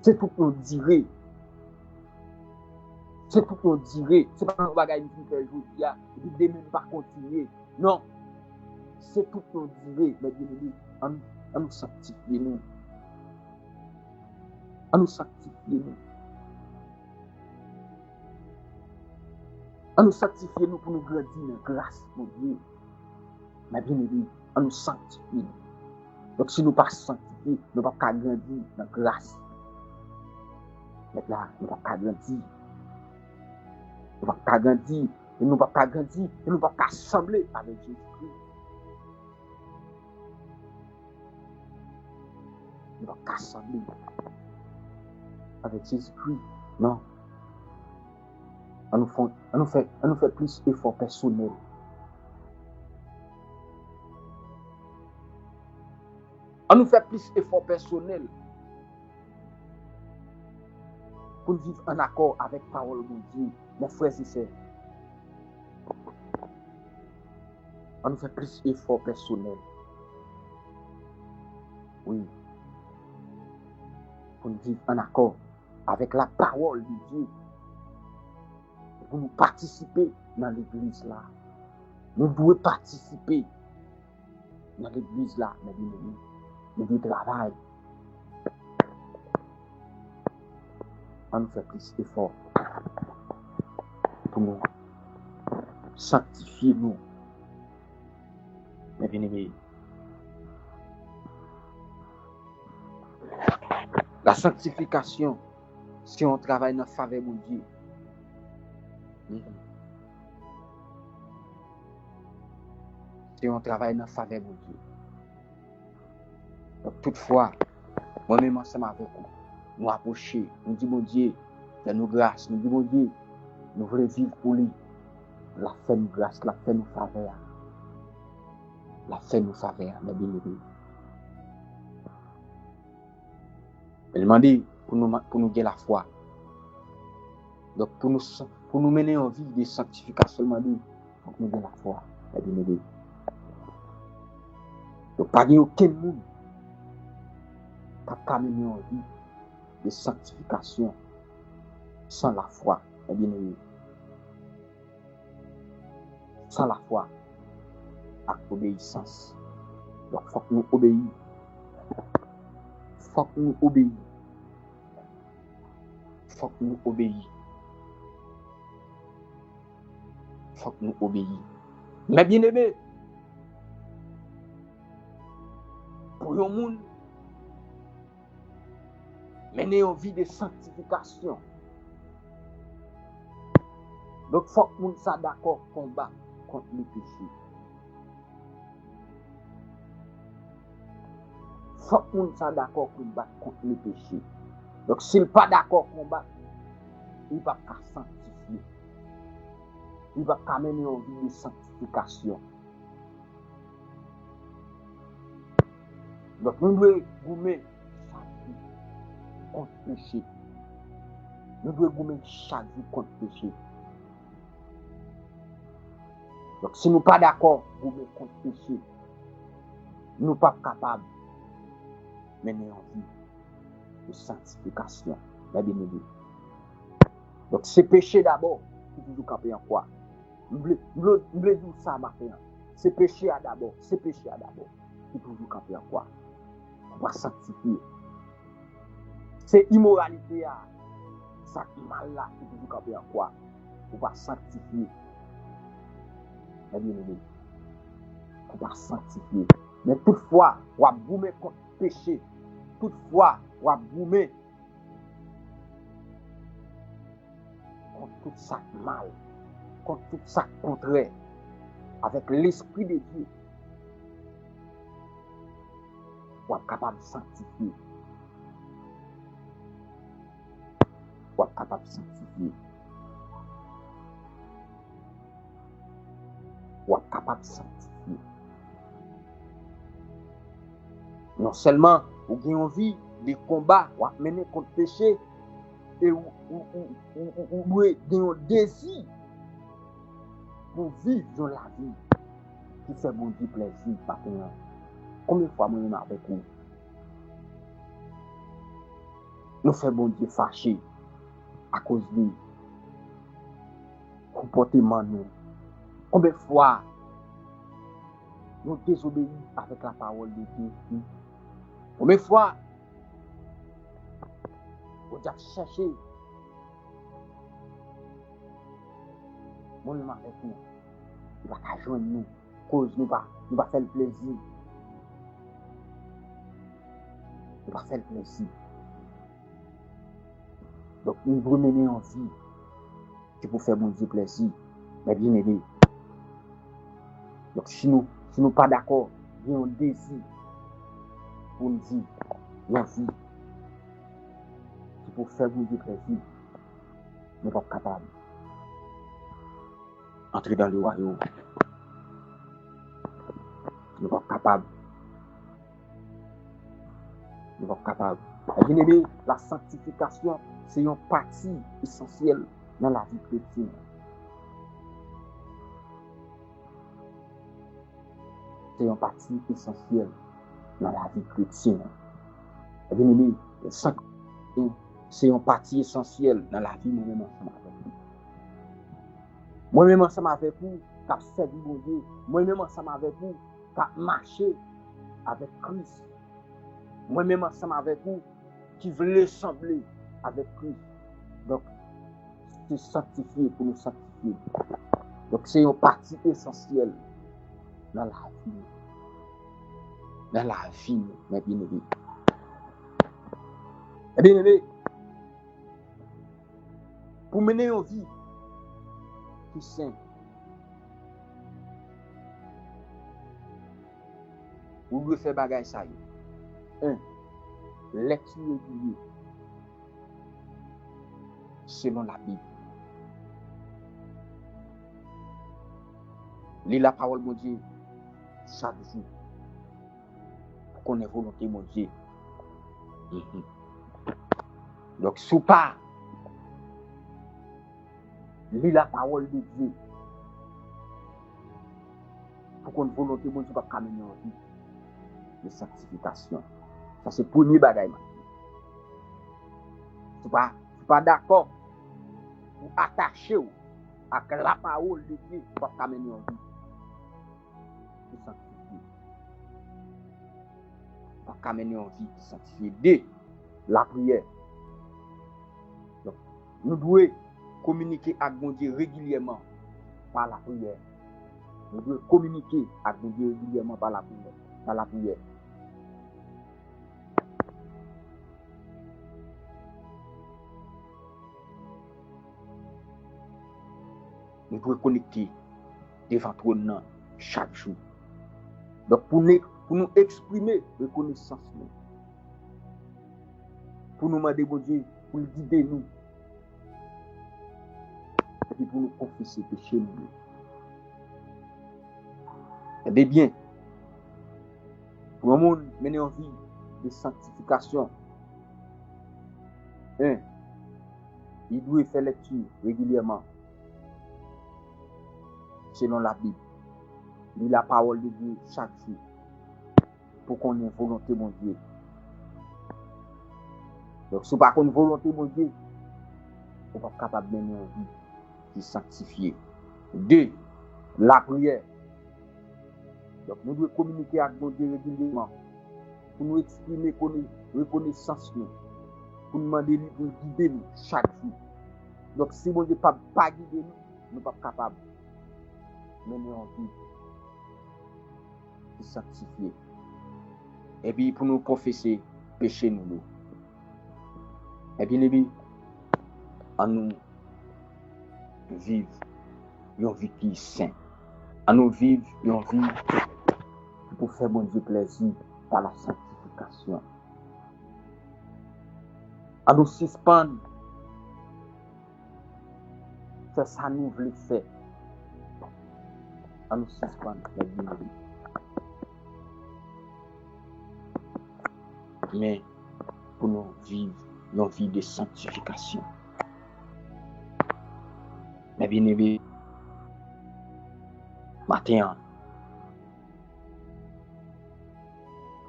C'est tout nous durer. C'est tout nous durer. C'est pas un bagage qui fait aujourd'hui, et puis demain pas continuer. Non. C'est tout nous durer, mais bien-aimés, en nous sanctifier nous. En nous sanctifier nous. En nous sanctifier nous pour nous grandir dans la grâce, mon Dieu. Mais bien-aimés, en nous sanctifier nous. Donc si nous ne pas sanctifier, nous ne pouvons pas grandir dans la grâce. Mais là, nous ne pouvons pas grandir. Nous ne pouvons pas grandir. Et nous ne pouvons pas grandir. Et nous ne pouvons pas assembler avec Jésus-Christ. Nous ne pouvons pas assembler avec Jésus-Christ. Non. On nous fait plus d'efforts personnels. On nous fait plus d'efforts personnels pour vivre en accord avec la parole de Dieu, mes frères et sœurs. On nous fait plus d'efforts personnels. Oui. Pour vivre en accord avec la parole de Dieu. Pour nous participer dans l'église là. Nous devons participer dans l'église là, mes bien-aimés. Nous devons travailler. On nous fait plus d'efforts pour nous sanctifier nous, mes bien-aimés. La sanctification, si on travaille dans la faveur de Dieu. Si on travaille dans la faveur de Dieu. Donc, toutefois, moi-même ensemble avec vous, nous approcher, nous disons, mon Dieu, fais-nous grâce, nous disons, mon Dieu, nous voulons vivre pour lui. La fait-nous grâce, la fait-nous faveur. La fait-nous faveur, mes bien-aimés. Il m'a dit, pour nous gagner la foi. Donc, pour nous mener en vie de sanctification, il m'a dit, pour nous gagner la foi, mes bien-aimés. Donc, pas de aucun monde qui a mené en vie de sanctification sans la foi, mes bien-aimés. Sans la foi, avec obéissance. Donc, faut que nous obéissions. Faut que nous obéissions. Faut que nous obéissions. Faut que nous obéissions. Mais bien aimé, pour le monde, mener une vie de sanctification. Donc, il faut que nous soyons d'accord combattre contre le péché. Il faut que nous soyons d'accord combattre contre le péché. Donc, s'il n'est pas d'accord combattre, il ne va pas sanctifier. Il va pas mener une vie de sanctification. Donc, nous devons gommer chaque vie contre le péché. Nous devons gommer chaque vie contre le péché. Donc, si nous ne sommes pas d'accord gommer contre le péché, nous ne sommes pas capables de mener une vie de sanctification. Mais bien aimé. Donc, c'est péché d'abord qui toujours camper en quoi. Nous voulons dire ça matin. C'est péché d'abord. C'est péché d'abord qui toujours camper en quoi. On va sanctifier. C'est immoralité. Ça mal là qui toujours camper en quoi. On va sanctifier. Mais bien aimé. On va sanctifier. Mais toutefois, on va boumer contre le péché. Toutefois, on va boumer contre tout ça mal, contre tout ça contraire, avec l'Esprit de Dieu, on est capable de sanctifier. On est capable de sanctifier. On est capable de sanctifier. Non seulement, vous avez envie de combat, vous mener contre le péché, et vous avez un désir pour vivre dans la vie qui fait bon Dieu plaisir. Combien de fois moi-même avec vous, nous faisons bon Dieu fâché à cause du comportement nous. Combien de fois nous désobéissons avec la parole de Dieu. Combien de fois on a cherché moi-même avec nous. Il va joindre nous, cause nous va faire le plaisir. Nous va faire le plaisir. Donc nous devons mener en vie qui pour faire bon Dieu plaisir. Mais bien aimé. Donc si nous ne sommes pas d'accord, il y a un désir pour nous dire la vie qui pour faire bon Dieu plaisir. Nous ne sommes pas capables d'entrer dans le royaume. Nous ne sommes pas capables. Nous ne sommes pas capables. Bien aimé, la sanctification, c'est une partie essentielle dans la vie chrétienne. C'est une partie essentielle dans la vie chrétienne. Bien aimé, c'est une partie essentielle dans la vie moi-même ensemble avec vous. Moi-même ensemble avec vous, qui a servi mon Dieu. Moi-même ensemble avec vous, qui a marché avec Christ. Moi-même ensemble avec vous, qui veut ressembler avec Christ. Donc, c'est sanctifié pour nous sanctifier. Donc, c'est une partie essentielle dans la vie. Dans la vie, mes bien-aimés. Mes bien-aimés, pour mener une vie qui sainte, vous devez faire bagage ça. 1. Lecture régulière selon la Bible. Lire la parole de Dieu chaque jour pour qu'on ait volonté de Dieu. Donc, sous pas, lire la parole de Dieu pour qu'on ait volonté de Dieu pour camener en vie de sanctification. Ça, c'est le premier bagage. Tu n'es pas d'accord pour attacher à la parole de Dieu pour camener en vie de sanctifier. pas mener en vie qui sanctifiée. D. La prière. Donc, nous devons communiquer avec mon Dieu régulièrement par la prière. Nous devons communiquer avec mon Dieu régulièrement par la prière. Par la prière. Nous devons connecter devant trône chaque jour. Donc, pour nous exprimer reconnaissance, pour nous demander, bon Dieu, pour guider nous, et puis pour nous confesser péché nous. Eh bien, pour un monde mener en vie de sanctification, il doit faire lecture régulièrement selon la Bible. Lire la parole de Dieu chaque jour pour qu'on ait volonté mon Dieu. Donc, si par contre volonté mon Dieu, on n'est pas capable de mener en vie qui sanctifiée. 2. La prière. Donc, nous devons communiquer avec mon Dieu régulièrement pour nous exprimer reconnaissance, pour nous demander pour guider nous chaque jour. Donc, si mon Dieu ne peut pas guider nous, nous ne sommes pas capables de mener en vie qui sanctifiée. Et puis, pour nous confesser péché nous. Et bien, les en nous vivre une vie qui est sainte. En nous vivre une vie pour faire mon Dieu plaisir par la sanctification. En nous suspendre, c'est ça nous voulons faire. En nous suspendre, la vie. Mais pour nous vivre une vie de sanctification. Mais bien aimé, matin,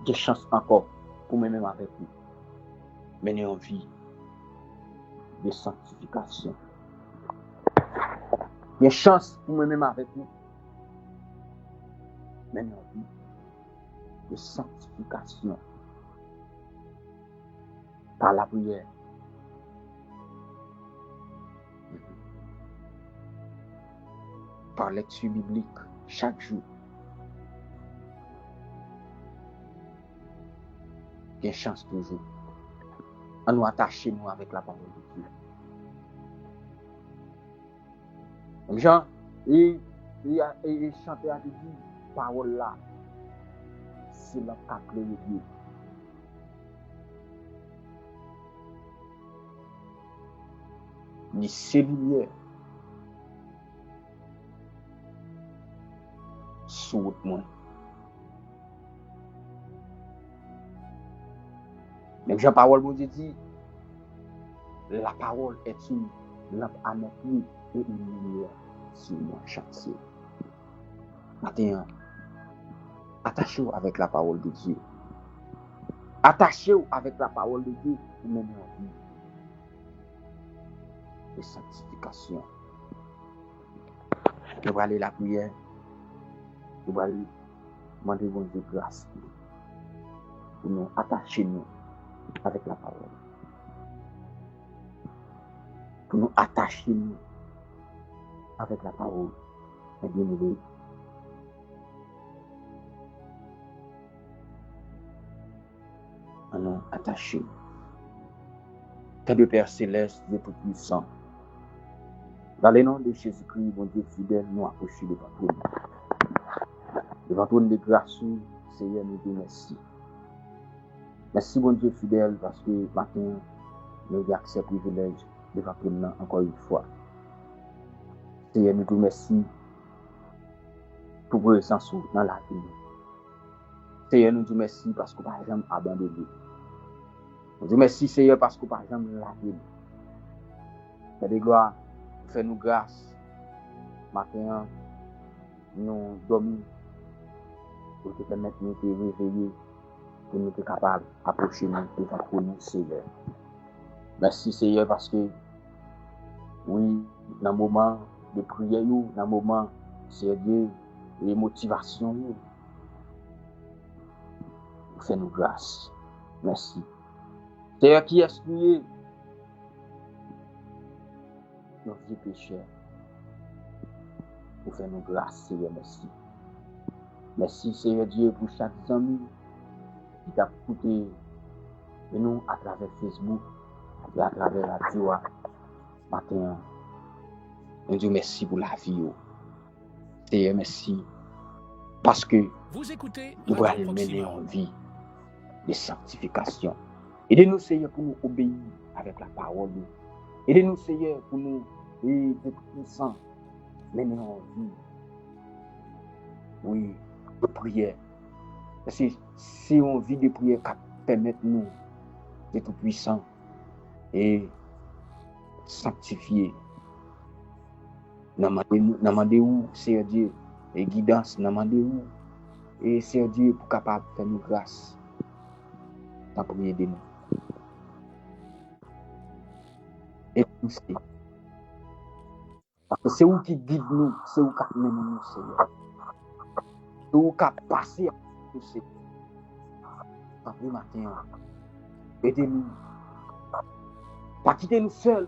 j'ai chance encore pour moi-même avec vous. Mener une vie de sanctification. J'ai chance pour moi-même avec vous. Mener une vie de sanctification. Par la prière. Par lecture biblique chaque jour. Il y a chance toujours. À nous attacher nous avec la parole de Dieu. Comme Jean, il chantait à Dieu, parole là, c'est la clé de Dieu. Ni cellulaire sous moi. Mais Jean parole mon Dieu dit la parole est une lampe à mes pieds et une lumière sur mon chantier. Maintenant, attachez-vous avec la parole de Dieu. Attachez-vous avec la parole de Dieu pour mener en vie de sanctification. Nous allons aller la prière. Nous allons aller demander bon Dieu grâce pour nous attacher nous avec la parole. Pour nous attacher nous avec la parole. Et bien aimé. Nous attachés. Père de Père céleste, Dieu tout-puissant. Dans le nom de Jésus-Christ, mon Dieu fidèle, nous approchons devant toi. Devant toi de grâce, Seigneur, nous te merci. Merci, mon Dieu fidèle, parce que maintenant, nous avons accès au privilège devant toi encore une fois. Seigneur, nous te merci pour présence dans la vie. Seigneur, nous te merci parce que par exemple abandonné. Nous te merci, Seigneur, parce que par exemple la vie. Père de gloire, fais-nous grâce. Maintenant, nous dormons pour te permettre de nous réveiller, pour nous être capables d'approcher nous devant nous, Seigneur. Merci, Seigneur, parce que, oui, dans le moment de prière, dans le moment, Seigneur Dieu, les motivations, fais-nous grâce. Merci. Seigneur, qui est-ce qui est nos vieux pécheurs? Pour faire nous grâce, Seigneur, merci. Merci, Seigneur Dieu, pour chaque ami qui t'a écouté de nous à travers Facebook et à travers la radio matin. Nous disons merci pour la vie. Seigneur, merci. Parce que Vous écoutez nous Radio allons mener Proxima. en vie de sanctification. Aidez-nous, Seigneur, pour nous obéir avec la parole. Aidez-nous, Seigneur, pour nous être puissants, mener en vie. Oui, de prière. Parce que si on vit de prière qui permet nous d'être puissants et sanctifiés, demandez-vous, Seigneur Dieu, et guidance, demandez-vous, et Seigneur Dieu, pour capable de faire nous grâce. Dans prière de nous. Et nous, parce que c'est vous qui guide nous, c'est vous qui mène nous, Seigneur. C'est vous qui passez à nous, Seigneur. Dans le matin, aidez-nous. Pas quitter nous seuls.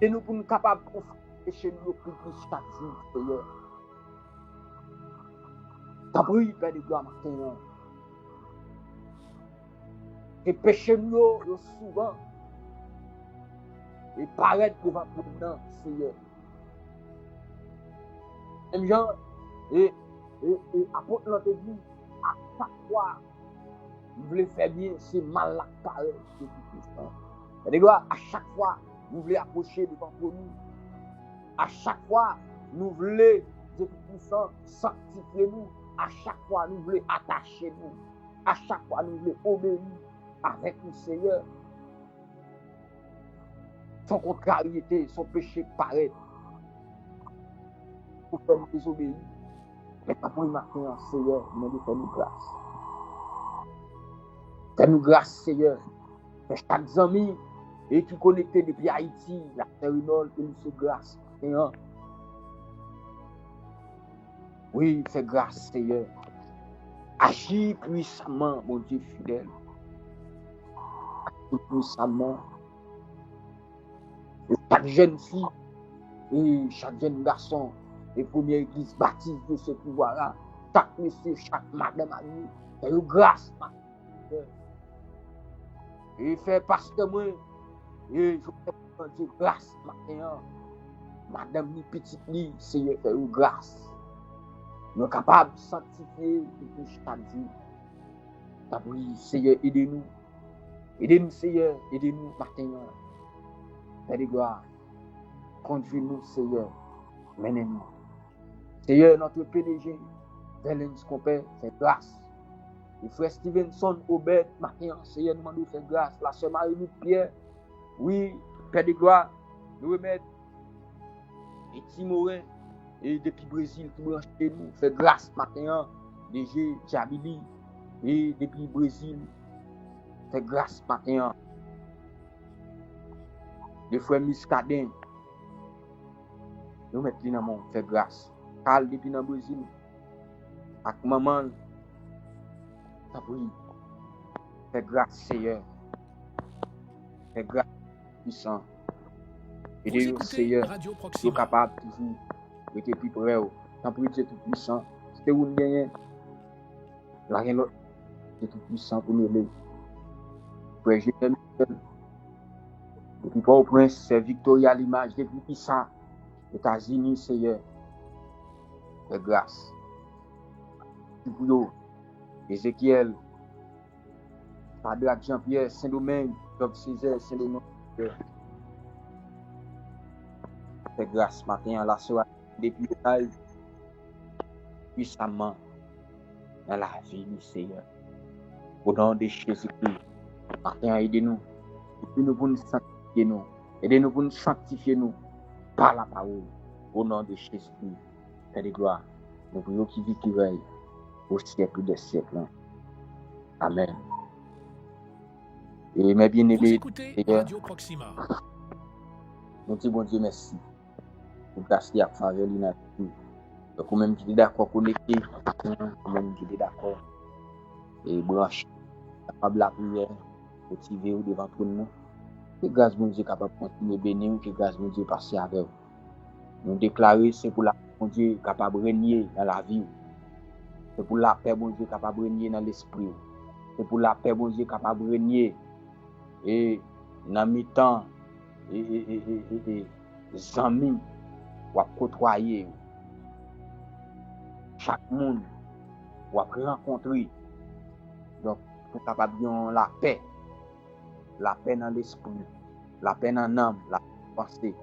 Aidez-nous pour nous capables de confesser nous pour chaque jour, Seigneur. T'as pris, Père de gloire, matin. Et péchez-nous souvent. Et paraître devant nous, Seigneur. Même gens, et apôtre l'autre dit, à chaque fois, vous voulez faire bien, c'est mal la caresse de tout. Père de gloire, à chaque fois, vous voulez approcher devant nous. À chaque fois, nous voulons, Dieu Tout-Puissant, sanctifier nous. À chaque fois, nous voulons attacher nous. À chaque fois, nous voulons obéir avec nous, Seigneur. Son contrariété, son péché paraît. Pour faire nous désobéir. Mais pas pour le matin, Seigneur, mais de faire nous grâce. Fais-nous grâce, Seigneur. Fais chaque ami et qui connecté depuis Haïti, la Terre-Nord, et nous fait grâce. Seigneur. Oui, fais grâce, Seigneur. Agis puissamment, mon Dieu fidèle. Agis puissamment. Et chaque jeune fille et chaque jeune garçon, les premières églises baptisent de ce pouvoir-là. Chaque monsieur, chaque madame, fais grâce, et fais pasteur moi. Et je vous dis grâce maintenant. Madame ni petite ni, Seigneur, fais grâce. Nous sommes capables de sanctifier depuis chaque jour. Oui, Seigneur, aidez-nous. Aidez-nous, Seigneur, aidez-nous maintenant. Père de gloire, conduis-nous, Seigneur, menez-nous. Seigneur, notre PDG, Valens Compère, fais grâce. Le frère Stevenson, Obed, maintenant, Seigneur, nous demandons faire grâce. La sœur Marie-Louise Pierre, oui, Père de gloire, nous remettre. Et Timorin, et depuis Brésil, tout branche chez nous, fait grâce maintenant. DG Tchabili, et depuis Brésil, fait grâce maintenant. Les frères Muscadin, nous mettons dans mon fait grâce. Carl depuis dans Brésil, avec maman, ça brille. Fait grâce, Seigneur. Fait grâce, puissant. Aidez-nous, Seigneur, nous capables toujours d'être plus près. Tant pour Dieu tout-puissant, c'était où nous gagnons. La rien d'autre, Dieu tout-puissant pour nous aider. Frère Jésus, depuis Port-au-Prince, c'est Victoria l'image, depuis Pisa, États-Unis, Seigneur. Fais grâce. Ézéchiel, Padre Jean-Pierre, Saint-Domingue, Job Césaire, Saint-Domingue. Fais grâce matin à la soirée depuis le live, puissamment dans la vie du Seigneur. Au nom de Jésus-Christ, matin, aidez-nous. Aidez-nous pour nous sanctifier nous. Aidez-nous pour nous sanctifier nous par la parole. Au nom de Jésus-Christ, Père de gloire, nous prions qui vit, qui veille au siècle des siècles. Amen. Et mes bien-aimés, Radio Proxima. Nous disons bon Dieu merci pour grâce et faveur de nous. Donc, ou même qui est d'accord connecté, ou même qui est d'accord et branché, capable la prière, motivé ou devant tout le monde. Que grâce bon Dieu capable de continuer bénir, que grâce bon Dieu passer avec vous. Nous déclarer, c'est pour la paix bon Dieu capable de régner dans la vie. C'est pour la paix bon Dieu capable de régner dans l'esprit. C'est pour la paix bon Dieu capable de régner et dans mi-temps et amis ou à côtoyer chaque monde ou à rencontrer. Donc pour capable de la paix dans l'esprit, la paix dans l'âme, la pensée.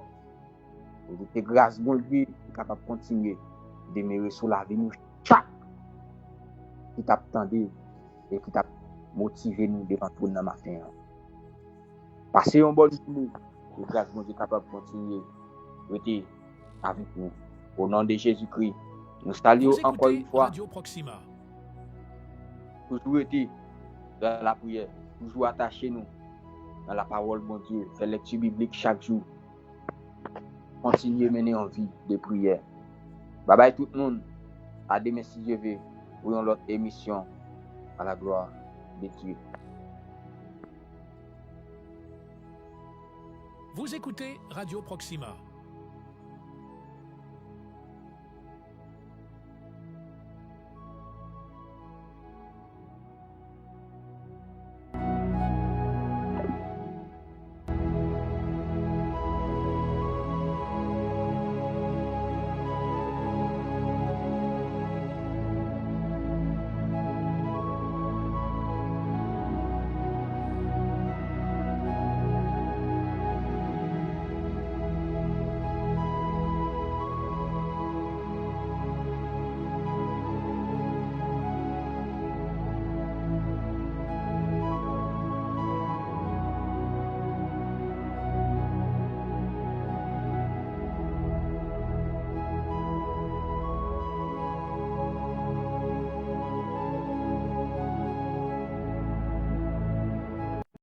Et que grâce bon Dieu capable de continuer de demeurer sur la vie nous chaque qui t'attendait et qui t'a motivé nous devant tout le matin. Passez une bonne journée. Et grâce bon Dieu capable de continuer rester avec nous. Au nom de Jésus-Christ, nous saluons Vous encore une écoutez fois. Radio Proxima. Toujours été dans la prière, toujours attaché nous dans la parole de mon Dieu, faire lecture biblique chaque jour. Continuer à mener en vie de prière. Bye bye tout le monde. À demain si Dieu veut pour une autre émission à la gloire de Dieu. Vous écoutez Radio Proxima.